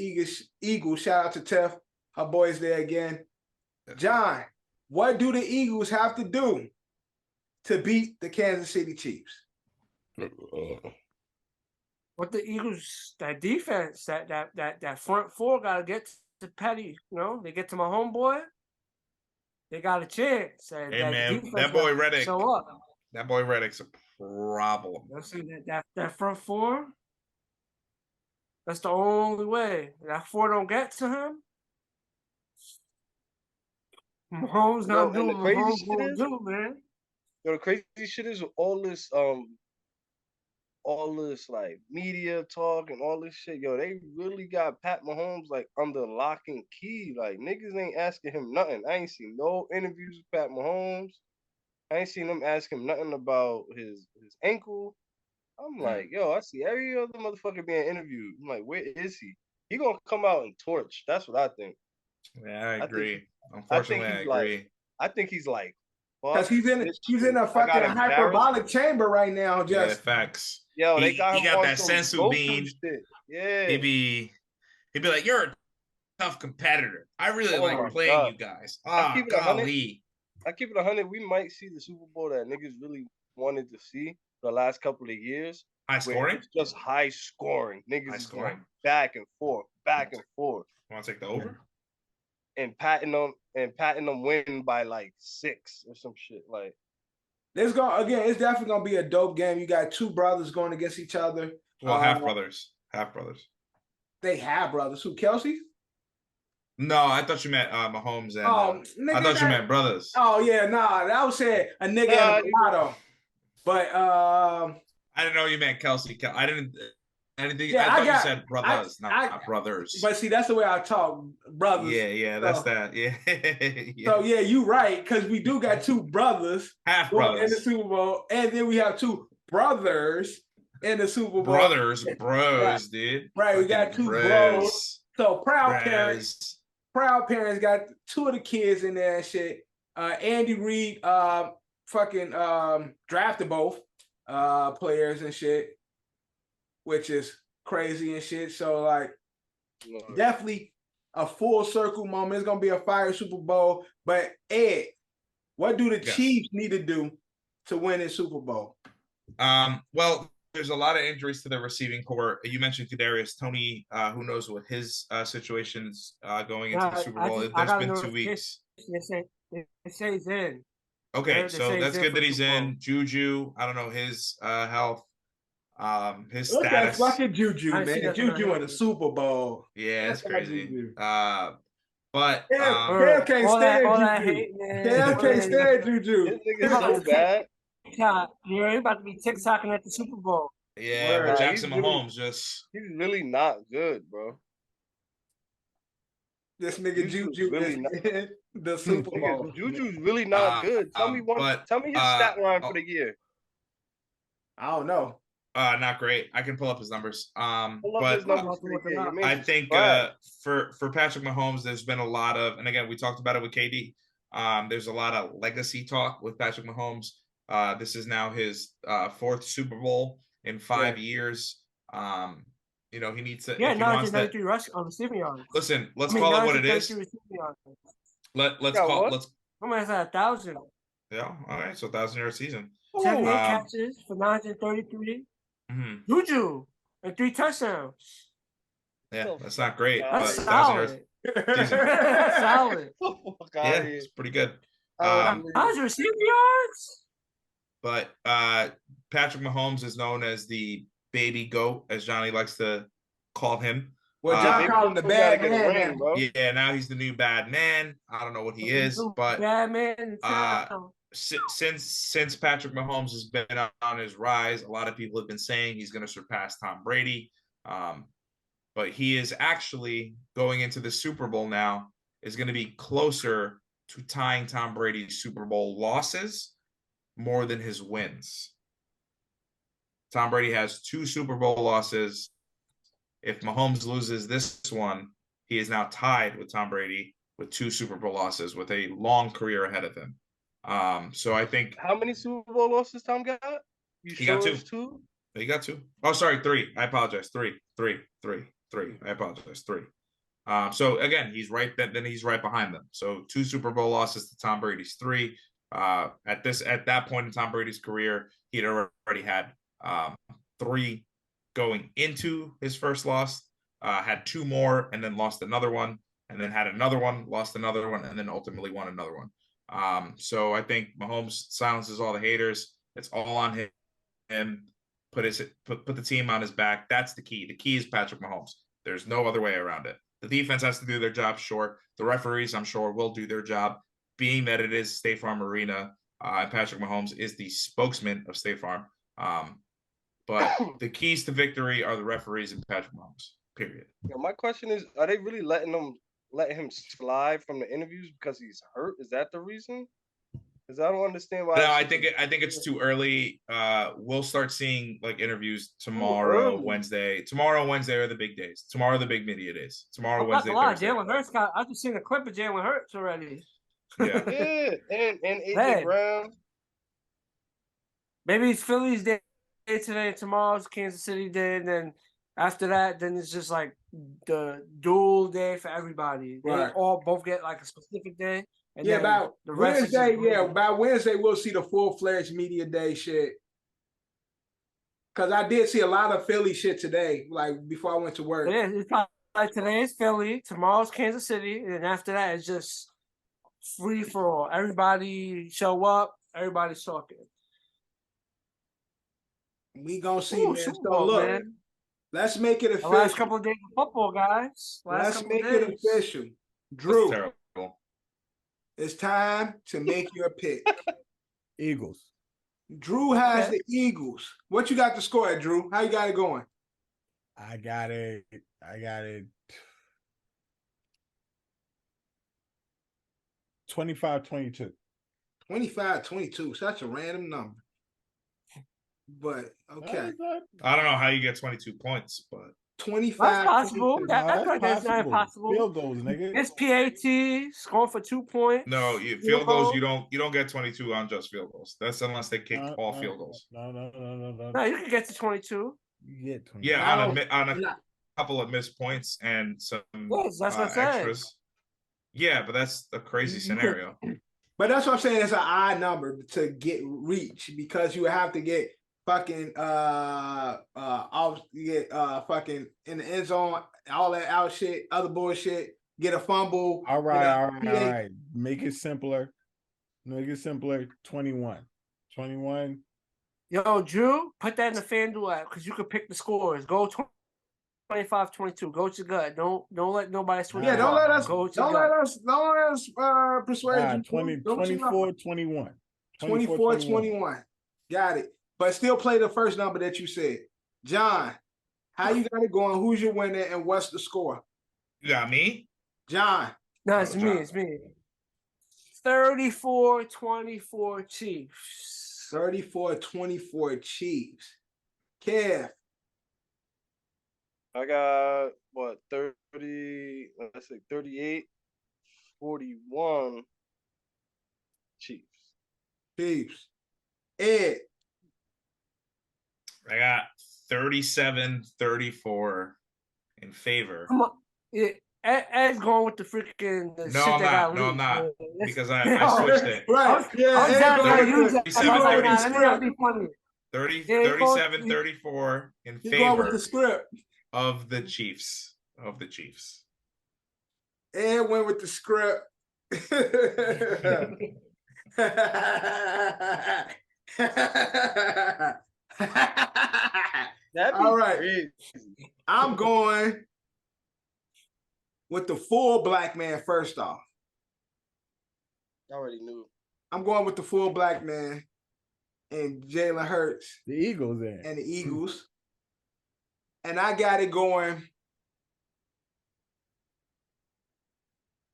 Eagles. Shout out to Tef, her boys there again. John, what do the Eagles have to do to beat the Kansas City Chiefs? What the Eagles, that defense, that front four got to get to Petty. You know, they get to my homeboy. They got a chance. Hey man, that boy Reddick. Show up. That boy Reddick's a problem. That front four. That's the only way. That four don't get to him. Mahomes not Yo, and doing the what crazy Mahomes shit gonna is, do, man. yo, the crazy shit is all this like media talk and all this shit. Yo, they really got Pat Mahomes like under lock and key. Like niggas ain't asking him nothing. I ain't seen no interviews with Pat Mahomes. I ain't seen them ask him nothing about his ankle. I'm like, yo, I see every other motherfucker being interviewed. I'm like, where is he? He gonna come out and torch. That's what I think. Yeah, I agree. I think Unfortunately, I he's agree. like, I think he's like, Because fuck he's in a I fucking got embarrassed. hyperbolic chamber right now. Yeah, Just facts. Yo, they got he him got on that some sense of Goku being. shit. Yeah. He'd be like, "You're a tough competitor. I really Oh like my playing God. you guys." I Ah, keep it 100. golly. I keep it 100. We might see the Super Bowl that niggas really wanted to see the last couple of years. High Where scoring. it's just high scoring. Niggas High is scoring. going back and forth, back and forth. Want to take the over? And patting them win by like 6 or some shit. Like it's definitely gonna be a dope game. You got two brothers going against each other. Well, half brothers. They have brothers. Who, Kelsey? No, I thought you meant Mahomes and. Nigga, I thought you meant brothers. Oh yeah, nah. I was saying a nigga and a mulatto. But I didn't know you meant Kelsey. I didn't think. Yeah, I thought you said brothers, not brothers. But see, that's the way I talk, brothers. Yeah, that's that. Yeah. Yeah. So yeah, you right, because we do got two brothers half going in the brothers Super Bowl, and then we have two brothers in the Super Bowl. Bros, right. dude. Right, we got two bros. So proud parents got two of the kids in there and shit. Andy Reid drafted both players and shit, which is crazy and shit. So like definitely a full circle moment. It's gonna be a fire Super Bowl. But Ed, what do the Chiefs need to do to win this Super Bowl? Well, there's a lot of injuries to the receiving core. You mentioned Kadarius Toney. Who knows what his situation is going into the Super Bowl? There's been 2 weeks. They say he's in. Okay, so that's good that he's in. Juju, I don't know his health, his Look status. at fucking Juju, man. Juju in the Super Bowl. Yeah, it's crazy. But Cam can't stand Juju. Cam can't stand Juju. This nigga's so bad. You're about to be TikToking at the Super Bowl. Yeah, but Jackson Mahomes he's really not good, bro. This nigga Juju really not the Super Bowl. Juju's really not good. Tell me his stat line for the year. I don't know. Not great. I can pull up his numbers. But I think for Patrick Mahomes, there's been a lot of, and again, we talked about it with KD. There's a lot of legacy talk with Patrick Mahomes. This is now his 4th Super Bowl in 5 years. You know, he needs to. Yeah, 993 receiving yards. Listen, let's call it what it is. Let's call it. I'm gonna say 1,000. Yeah, all right. So 1,000-yard season. 78 catches for 933. Juju and 3 touchdowns. Yeah, that's not great. That's solid. That's solid. Yeah, it's pretty good. How's your receiving yards? But Patrick Mahomes is known as the baby goat, as Johnny likes to call him. Well, John called him the bad man, bro. Yeah, now he's the new bad man. I don't know what he is, but bad man. Since Patrick Mahomes has been on his rise, a lot of people have been saying he's going to surpass Tom Brady. But he is actually going into the Super Bowl now is going to be closer to tying Tom Brady's Super Bowl losses more than his wins. Tom Brady has 2 Super Bowl losses. If Mahomes loses this one, he is now tied with Tom Brady with 2 Super Bowl losses with a long career ahead of him. So I think how many Super Bowl losses Tom got? He got 2. He got 2. Oh, sorry, 3. I apologize. 3. I apologize. 3. So again, he's right. Then he's right behind them. So 2 Super Bowl losses to Tom Brady's 3. At that point in Tom Brady's career, he'd already had 3 going into his first loss. Had 2 more, and then lost another one, and then had another one, lost another one, and then ultimately won another one. So I think Mahomes silences all the haters. It's all on him. Put the team on his back. That's the key. The key is Patrick Mahomes. There's no other way around it. The defense has to do their job, sure. The referees, I'm sure, will do their job. being that it is State Farm Arena, and Patrick Mahomes is the spokesman of State Farm. But the keys to victory are the referees and Patrick Mahomes. Period. Yeah, my question is, are they really letting him slide from the interviews because he's hurt? Is that the reason? Because I don't understand why. No, I think it's too early. We'll start seeing like interviews tomorrow, Wednesday. Tomorrow, Wednesday are the big days. Tomorrow, the big media days. Tomorrow, Wednesday, Thursday. Jalen Hurts I've just seen a clip of Jalen Hurts already. Yeah, and AJ Brown. Maybe it's Philly's day today, tomorrow's Kansas City day, and then after that, then it's just like the dual day for everybody. They all both get like a specific day. And yeah, about the rest Wednesday, by Wednesday we'll see the full-fledged media day shit. Cause I did see a lot of Philly shit today, like before I went to work. Yeah, it's like today is Philly, tomorrow's Kansas City, and then after that it's just free for all. Everybody show up, everybody's talking. We gonna see, man. So look, man. Let's make it official. The last couple of days of football, guys. Let's make it official. Drew, it's time to make your pick. Eagles. Drew has the Eagles. What you got to score at, Drew? How you got it going? I got it. 25-22. 25-22. Such a random number. But okay. I don't know how you get 22 points, but 25. That's possible. That's not impossible. Field goals, nigga. It's PAT scoring for 2 points. No, field goals. You don't get 22 on just field goals. That's unless they kick all field goals. No. No, you can get to 22. You get 22. Yeah, on a couple of missed points and some that's what extras. Yeah, but that's a crazy scenario. But that's what I'm saying. It's an odd number to get reach because you have to get fucking fucking in the end zone, all that out shit, other bullshit, get a fumble. All right. Make it simpler. 21. Yo, Drew, put that in the FanDuel app because you can pick the scores. Go 25-22. Go to gut. Don't let nobody switch. Yeah, don't let us persuade you. 24-21. 24-21. Got it. But still play the first number that you said. John, how you got it going? Who's your winner and what's the score? You got me? John. No, it's me. It's me. 34-24 Chiefs. 34-24 Chiefs. Kev. I got, 38-41 Chiefs. Ed. I got 37-34 in favor. Come on. Yeah, Ed's going with the freaking shit that I'm not. Because I switched it. Right. Yeah, 37-34 in favor the script of the Chiefs. Ed went with the script. All right. Crazy. I'm going with the full black man first off. I already knew. I'm going with the full black man and Jalen Hurts. The Eagles in. And the Eagles. And I got it going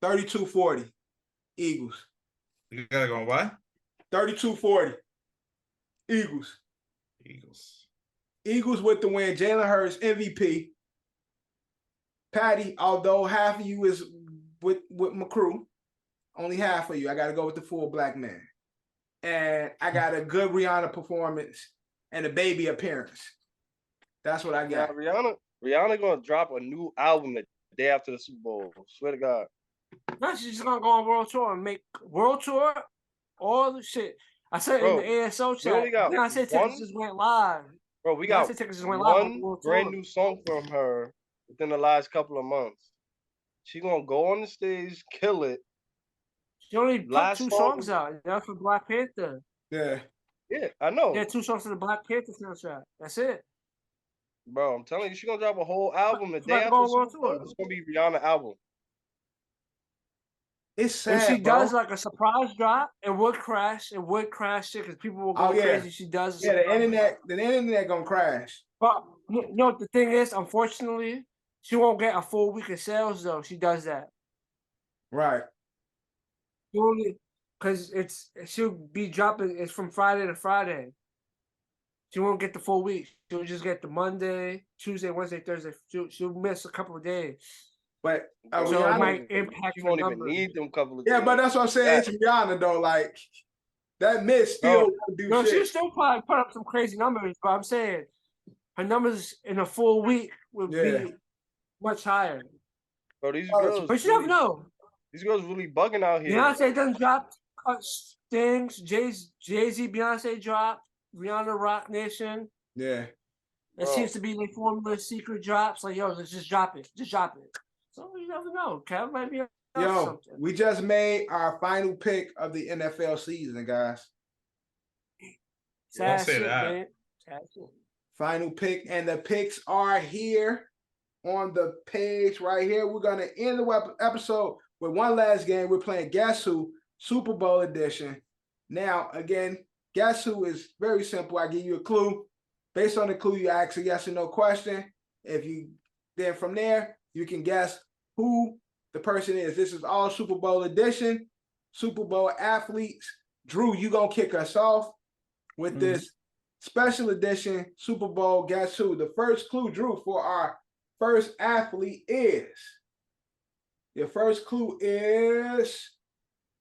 32-40. Eagles. You got it going what? 32-40. Eagles with the win. Jalen Hurts, MVP. Patty, although half of you is with my crew, only half of you. I got to go with the full black man. And I got a good Rihanna performance and a baby appearance. That's what I got. Yeah, Rihanna gonna drop a new album the day after the Super Bowl. Swear to God. No, she's just gonna go on world tour and make world tour all the shit. I said in the ASO chat. I said tickets just went live. Bro, we got one brand new song from her within the last couple of months. She gonna go on the stage, kill it. She only put 2 songs out. That's for Black Panther. Yeah, I know. Yeah, 2 songs for the Black Panther soundtrack. That's it. Bro, I'm telling you, she's gonna drop a whole album the day after the Super Bowl. It's gonna be Rihanna album. It's sad, If she bro. does like a surprise drop, it would crash. It would crash it because people will go crazy. She does. Yeah, the internet gonna crash. But you know what the thing is? Unfortunately, she won't get a full week of sales though. She does that. Right. Because she'll be dropping. It's from Friday to Friday. She won't get the full week. She'll just get the Monday, Tuesday, Wednesday, Thursday. She'll miss a couple of days. But so it might impact. You won't even need them couple of days. Yeah, but that's what I'm saying. It's Rihanna though. Like that miss still won't do shit. She'll still probably put up some crazy numbers, but I'm saying her numbers in a full week would be much higher. Bro, these girls. But you never know. These girls really bugging out here. Beyonce doesn't drop things. Jay-Z, Beyonce dropped. Rihanna, Rock Nation. Yeah. It seems to be the formula secret drops. Like, yo, let's just drop it. Just drop it. So you never know. Kev might be something. We just made our final pick of the NFL season, guys. Don't say that. Final pick, and the picks are here on the page right here. We're gonna end the episode with one last game. We're playing Guess Who, Super Bowl edition. Now, again, Guess Who is very simple. I give you a clue. Based on the clue, you ask a yes or no question. Then from there, you can guess who the person is. This is all Super Bowl edition, Super Bowl athletes. Drew, you gonna kick us off with this special edition Super Bowl Guess Who. The first clue, Drew, for our first athlete is. Your first clue is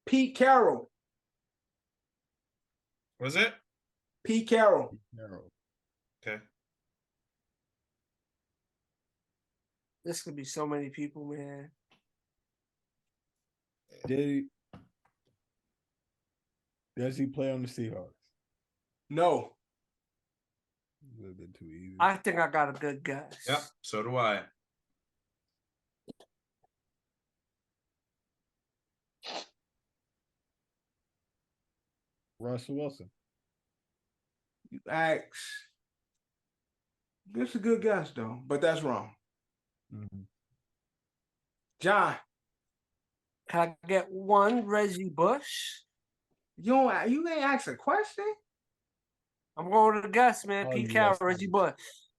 Pete Carroll. Was it? Pete Carroll. Okay. This could be so many people, man. Does he play on the Seahawks? No. A little bit too easy. I think I got a good guess. Yep, so do I. Russell Wilson. You ask. It's a good guess, though, but that's wrong. John. Can I get one Reggie Bush? You ain't ask a question? I'm going to the guess, man. Pete Carroll, Reggie Bush.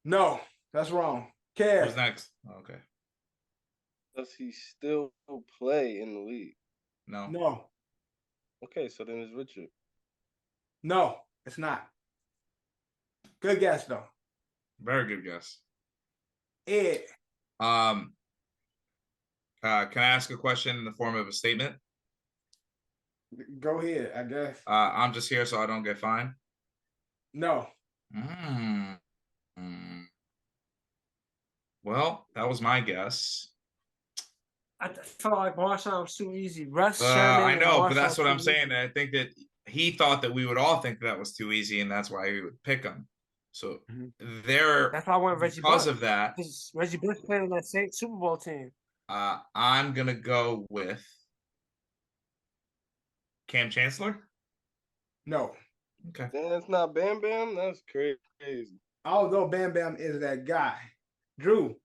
No, that's wrong. Kev. Who's next? Okay. Does he still play in the league? No. No. Okay, so then it's Richard. No, it's not. Good guess, though. Very good guess. Ed. Can I ask a question in the form of a statement? Go ahead, I guess. I'm just here so I don't get fined. No. Well, that was my guess. I felt like Marshawn was too easy. Russ Sherman. I know, but Marshawn that's what I'm too saying. easy. I think that he thought that we would all think that was too easy, and that's why he would pick him. So That's why I went Reggie because Bush. of that, Because Reggie Bush played on that same Super Bowl team. I'm gonna go with Cam Chancellor. No. Okay. That's not Bam Bam. That's crazy. Although Bam Bam is that guy. Drew,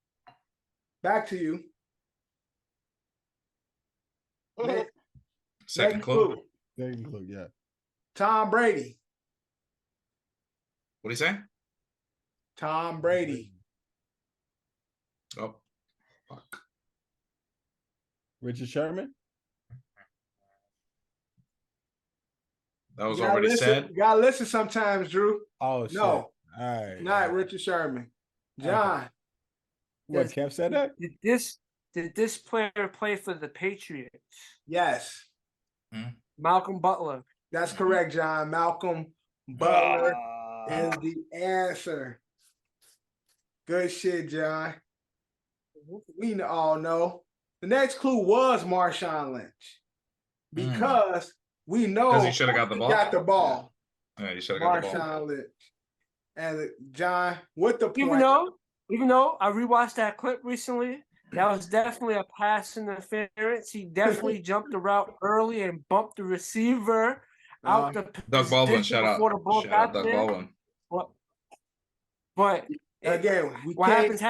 back to you. Second clue. Second clue, yeah. Tom Brady. What do you say? Tom Brady. Oh, fuck. Richard Sherman. That was already said. You gotta listen sometimes, Drew. Oh, shit. No. All right. Not Richard Sherman. John. Okay. What, Kev said that? Did this player play for the Patriots? Yes. Malcolm Butler. That's correct, John. Malcolm Butler is the answer. Good shit, John. We all know. The next clue was Marshawn Lynch. Because we know he should have got the ball. Got the ball. Yeah, you should have got the ball. Marshawn Lynch. And John, with the point. Even though I rewatched that clip recently, that was definitely a pass interference. He definitely jumped the route early and bumped the receiver out the Doug Baldwin, position shout out. before the ball Shout got out Doug there. Baldwin. But again, what happens.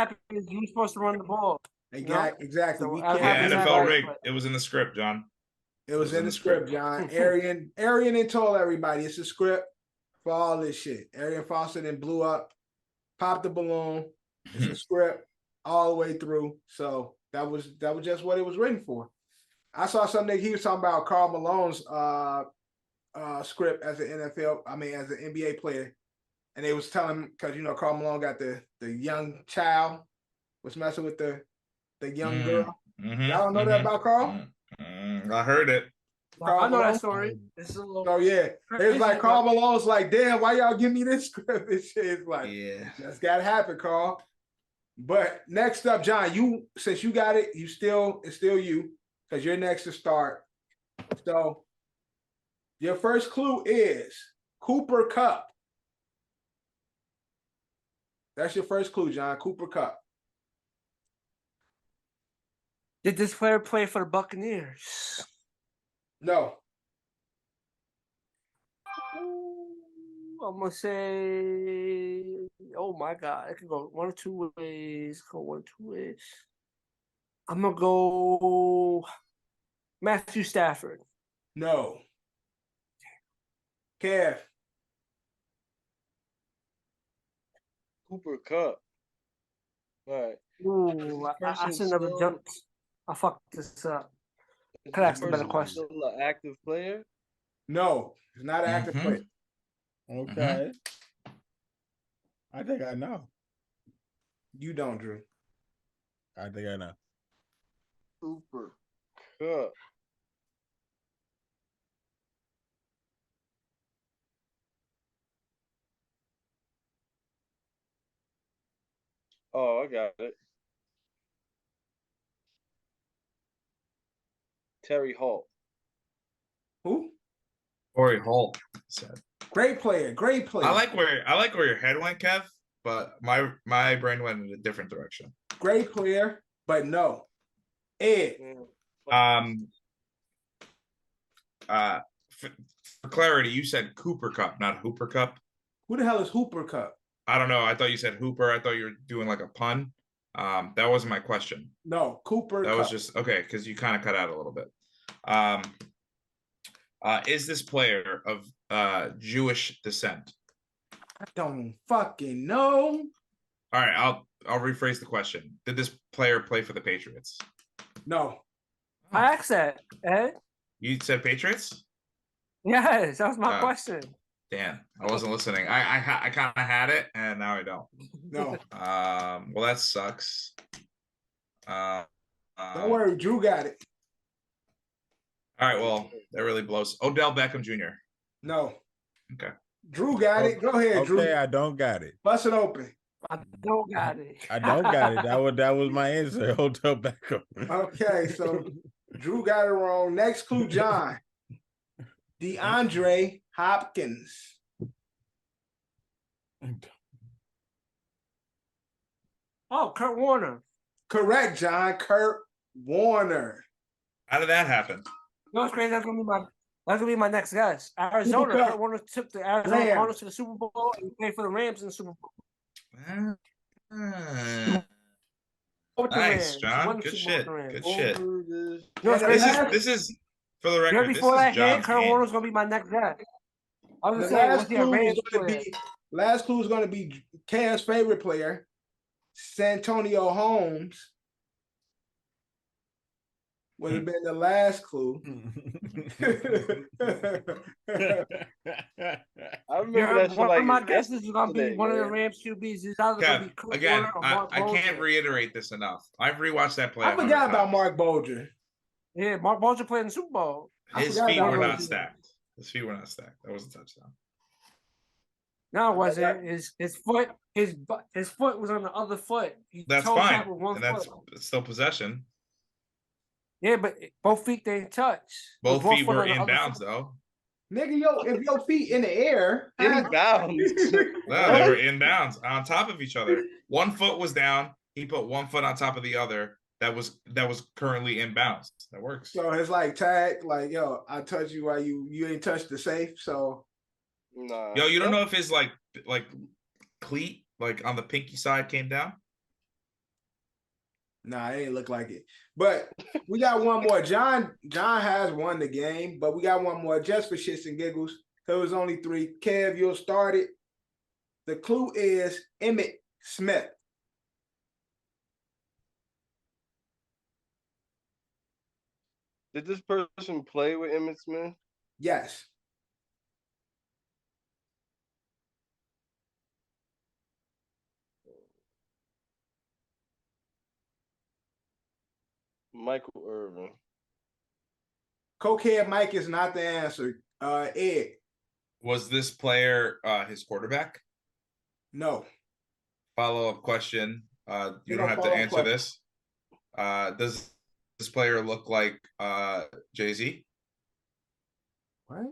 You're supposed to run the ball. Exactly. So we I can't. Yeah, happens NFL happen. rigged. It was in the script, John. It was in the script, John. Arian didn't told everybody it's a script for all this shit. Arian Foster then blew up, popped the balloon. It's a script all the way through. So that was just what it was written for. I saw something he was talking about Karl Malone's script as an as an NBA player. And they was telling him, because Karl Malone got the young child was messing with the young girl. Y'all don't know that about Karl? I heard it. I know that story. It's a little... So yeah, it was like Karl Malone's like, damn, why y'all give me this script? This shit is like, yeah, that's gotta happen, Karl. But next up, John, since you got it, it's still you, because you're next to start. So your first clue is Cooper Kupp. That's your first clue, John. Cooper Kupp. Did this player play for the Buccaneers? No. I'm gonna say, oh my God, it can go one or two ways. I'm gonna go Matthew Stafford. No. Kev. Cooper Kupp. All right. Ooh, I should never jumped. I fucked this up. Could ask a better question. Still an active player? No, it's not an active player. Okay. I think I know. You don't, Drew. I think I know. Cooper Kupp. Oh, I got it. Terry Hall. Who? Corey Holt said. Great player. I like where your head went, Kev, but my brain went in a different direction. Great player, but no. Ed. For clarity, you said Cooper Kupp, not Hooper Kupp. Who the hell is Hooper Kupp? I don't know. I thought you said Hooper. I thought you were doing like a pun. That wasn't my question. No, Cooper That Kupp. was just okay because you kind of cut out a little bit. Is this player of Jewish descent? I don't fucking know. All right, I'll rephrase the question. Did this player play for the Patriots? No. I asked that, Ed. You said Patriots? Yes, that was my question. Damn, I wasn't listening. I kind of had it, and now I don't. No. Well, that sucks. Don't worry, Drew got it. All right, well, that really blows. Odell Beckham Jr. No. Okay. Drew got it. Go ahead, Drew. Okay, I don't got it. Bust it open. I don't got it. I don't got it. That was my answer. Odell Beckham. Okay, so Drew got it wrong. Next clue, John. DeAndre Hopkins. Oh, Kurt Warner. Correct, John. Kurt Warner. How did that happen? No, it's crazy. That's gonna be my next guess. Arizona. Kurt Warner took the Arizona Cardinals to the Super Bowl and played for the Rams in the Super Bowl. Nice, John. Good shit. Good shit. No, This is for the record. Before that hit, John's Kurt game. Warner's gonna be my next guy. I was The saying, last clue is going to be Cam's favorite player, Santonio Holmes. Would have been the last clue. I remember that. One of my guesses is gonna be one of the Rams QBs. Is either gonna be Kurt Again, Warner or Mark I Bolger. can't reiterate this enough. I've rewatched that play. I forgot about Mark Bolger. Yeah, Mark Bolger played in the Super Bowl. His feet were not stacked. His feet were not stacked. That was a touchdown. No, it wasn't. His foot was on the other foot. That's fine. And that's still possession. Yeah, but both feet they didn't touch. Both feet were inbounds though. Nigga, if your feet in the air, inbounds. No, they were inbounds on top of each other. One foot was down. He put one foot on top of the other. That was currently inbounds. That works. So it's like tag, like yo, I touched you while you ain't touched the safe. So nah. Yo, you don't know if his like cleat like on the pinky side came down? Nah, it ain't look like it. But we got one more. John has won the game, but we got one more just for shits and giggles. There was only 3. Kev, you'll start it. The clue is Emmitt Smith. Did this person play with Emmitt Smith? Yes. Michael Irvin. Cokehead Mike is not the answer. Ed. Was this player his quarterback? No. Follow-up question. You No don't have to follow-up answer question. this. Does this player look like Jay-Z? What?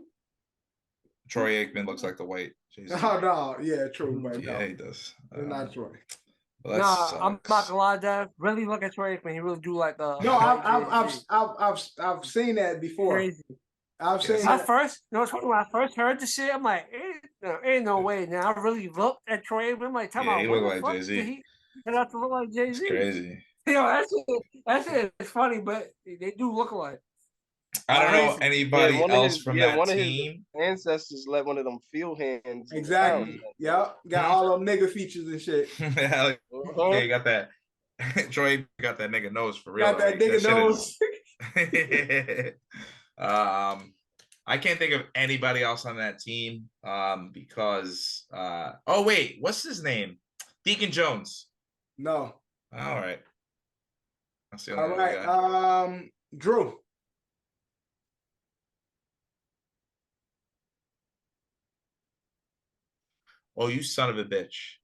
Troy Aikman looks like the white Jay-Z. Oh, no. Yeah, true. But Yeah, no, he does. it's not Troy. Well, that Nah, I'm not sucks. gonna lie, Dad. Really look at Troy Aikman. He really do like the. No, white I've seen that before. Crazy. I've seen At that. first, you know what's funny? When I first heard the shit, I'm like, ain't no way. Now I really looked at Troy Aikman. I'm like, tell Yeah, me, he what looked the like fuck Jay-Z. did he turn out to look like It's Jay-Z? crazy. You know, that shit is funny, but they do look alike. I don't know Crazy. anybody else from that one team. of his ancestors let one of them field hands. Exactly. Yep. Got all them nigga features and shit. Yeah, you got that. Troy got that nigga nose for real. Got that nigga nose. I can't think of anybody else on that team because oh wait, what's his name? Deacon Jones. No. All right. That's the All only right. guy. Drew. Oh, you son of a bitch.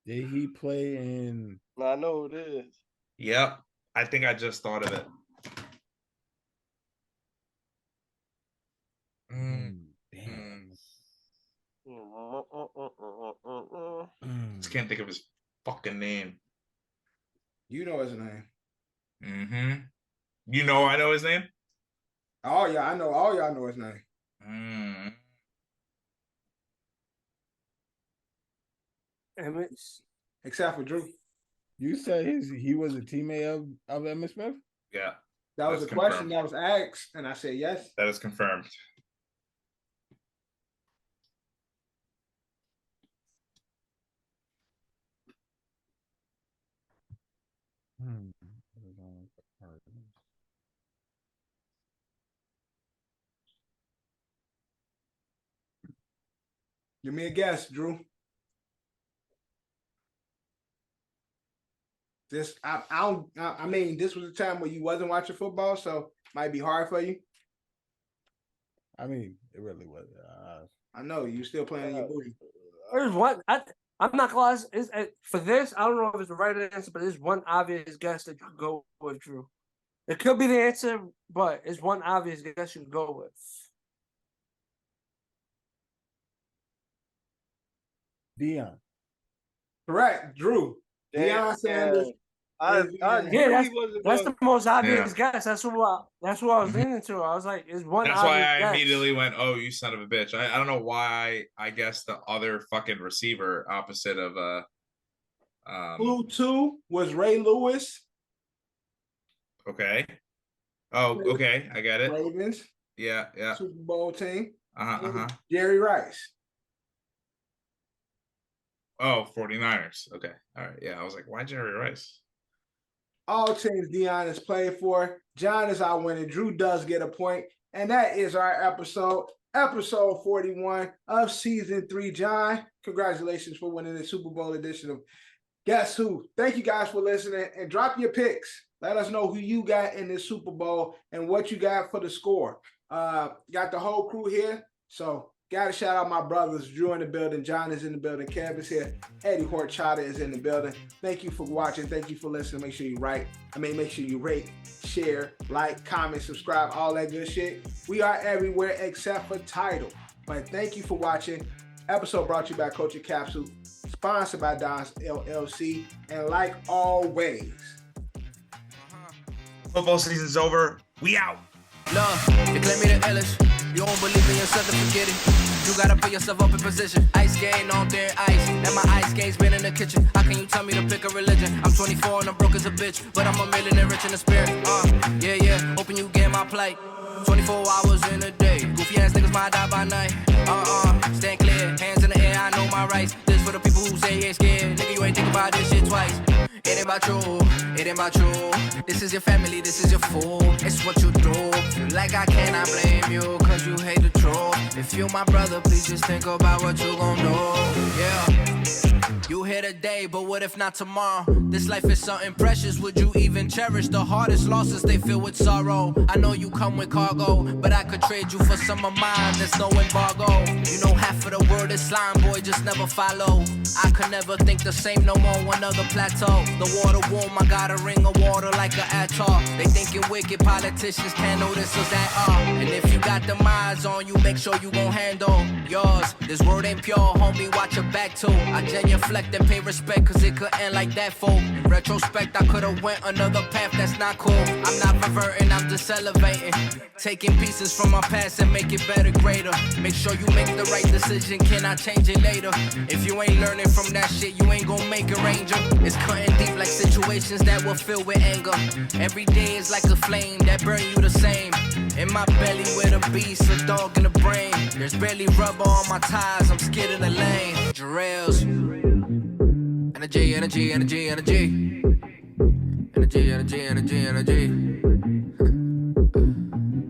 Did he play in? I know who it is. Yep. I think I just thought of it. Damn. Just can't think of his fucking name. You know his name. Mm-hmm. You know I know his name? Oh yeah, I know. All y'all know his name. Except for Drew. You said he was a teammate of Emmitt Smith? Yeah. That was That's a question confirmed. that was asked, and I said yes. That is confirmed. Give me a guess, Drew. I mean, this was a time where you wasn't watching football, so might be hard for you. I mean, it really was. I know you still playing your booty. There's one. I'm not gonna lie. For this, I don't know if it's the right answer, but there's one obvious guess that you could go with, Drew. It could be the answer, but it's one obvious guess you could go with. Deion. Correct, Drew. Deion Sanders. That's the most obvious guess. That's what I was leaning to. I was like, "Is one?" That's obvious why I guess. immediately went, "Oh, you son of a bitch!" I don't know why. I guess the other fucking receiver opposite of Clue 2 was Ray Lewis. Okay. Oh, okay. I get it. Ravens. Yeah. Super Bowl team. Jerry Rice. Oh, 49ers. Okay. All right. Yeah. I was like, why Jerry Rice? All teams Deion has played for. John is our winner. Drew does get a point. And that is our episode 41 of season 3. John, congratulations for winning the Super Bowl edition of Guess Who. Thank you guys for listening, and drop your picks. Let us know who you got in this Super Bowl and what you got for the score. Got the whole crew here. So got to shout out my brothers. Drew in the building. John is in the building. Kev is here. Eddie Horchata is in the building. Thank you for watching. Thank you for listening. Make sure you make sure you rate, share, like, comment, subscribe, all that good shit. We are everywhere except for Tidal. But thank you for watching. Episode brought to you by Culture Capsule, sponsored by Don's LLC. And like always, football season's over. We out. Love, they claim me the illest. You don't believe in yourself, then forget it. You gotta put yourself up in position. Ice skating on thin ice, and my ice skates been in the kitchen. How can you tell me to pick a religion? I'm 24 and I'm broke as a bitch, but I'm a millionaire rich in the spirit. Yeah, hoping you get my plight. 24 hours in a day. Goofy ass niggas might die by night. Stand clear, hands in the air, I know my rights. This for the people who say you ain't scared. Nigga, you ain't think about this shit twice. It ain't about you, it ain't about you. This is your family, this is your fool. It's what you do. Feel like I cannot blame you, cause you hate the truth. If you my brother, please just think about what you gon' do. Yeah. You here today, but what if not tomorrow? This life is something precious, would you even cherish? The hardest losses, they fill with sorrow. I know you come with cargo, but I could trade you for some of mine, there's no embargo. You know half of the world is slime, boy, just never follow. I could never think the same no more, another plateau. The water warm, I got a ring of water like an atoll. They thinking wicked politicians can't notice us at all. And if you got them eyes on you, make sure you gon' handle yours. This world ain't pure, homie, watch your back too. I genuflect and pay respect, cause it could end like that, fool. In retrospect, I could've went another path that's not cool. I'm not reverting, I'm just elevating. Taking pieces from my past and make it better, greater. Make sure you make the right decision, can I change it later? If you ain't learning from that shit, you ain't gon' make a ranger. It's cutting deep like situations that will fill with anger. Every day is like a flame that burn you the same. In my belly with a beast, a dog in the brain. There's barely rubber on my tires, I'm scared in the lane. Jerellz. Energy, energy, energy, energy. Energy, energy, energy, energy.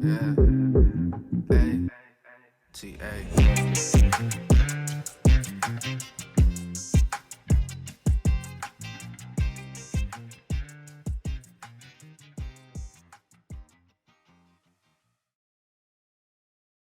Yeah. Hey. T-A.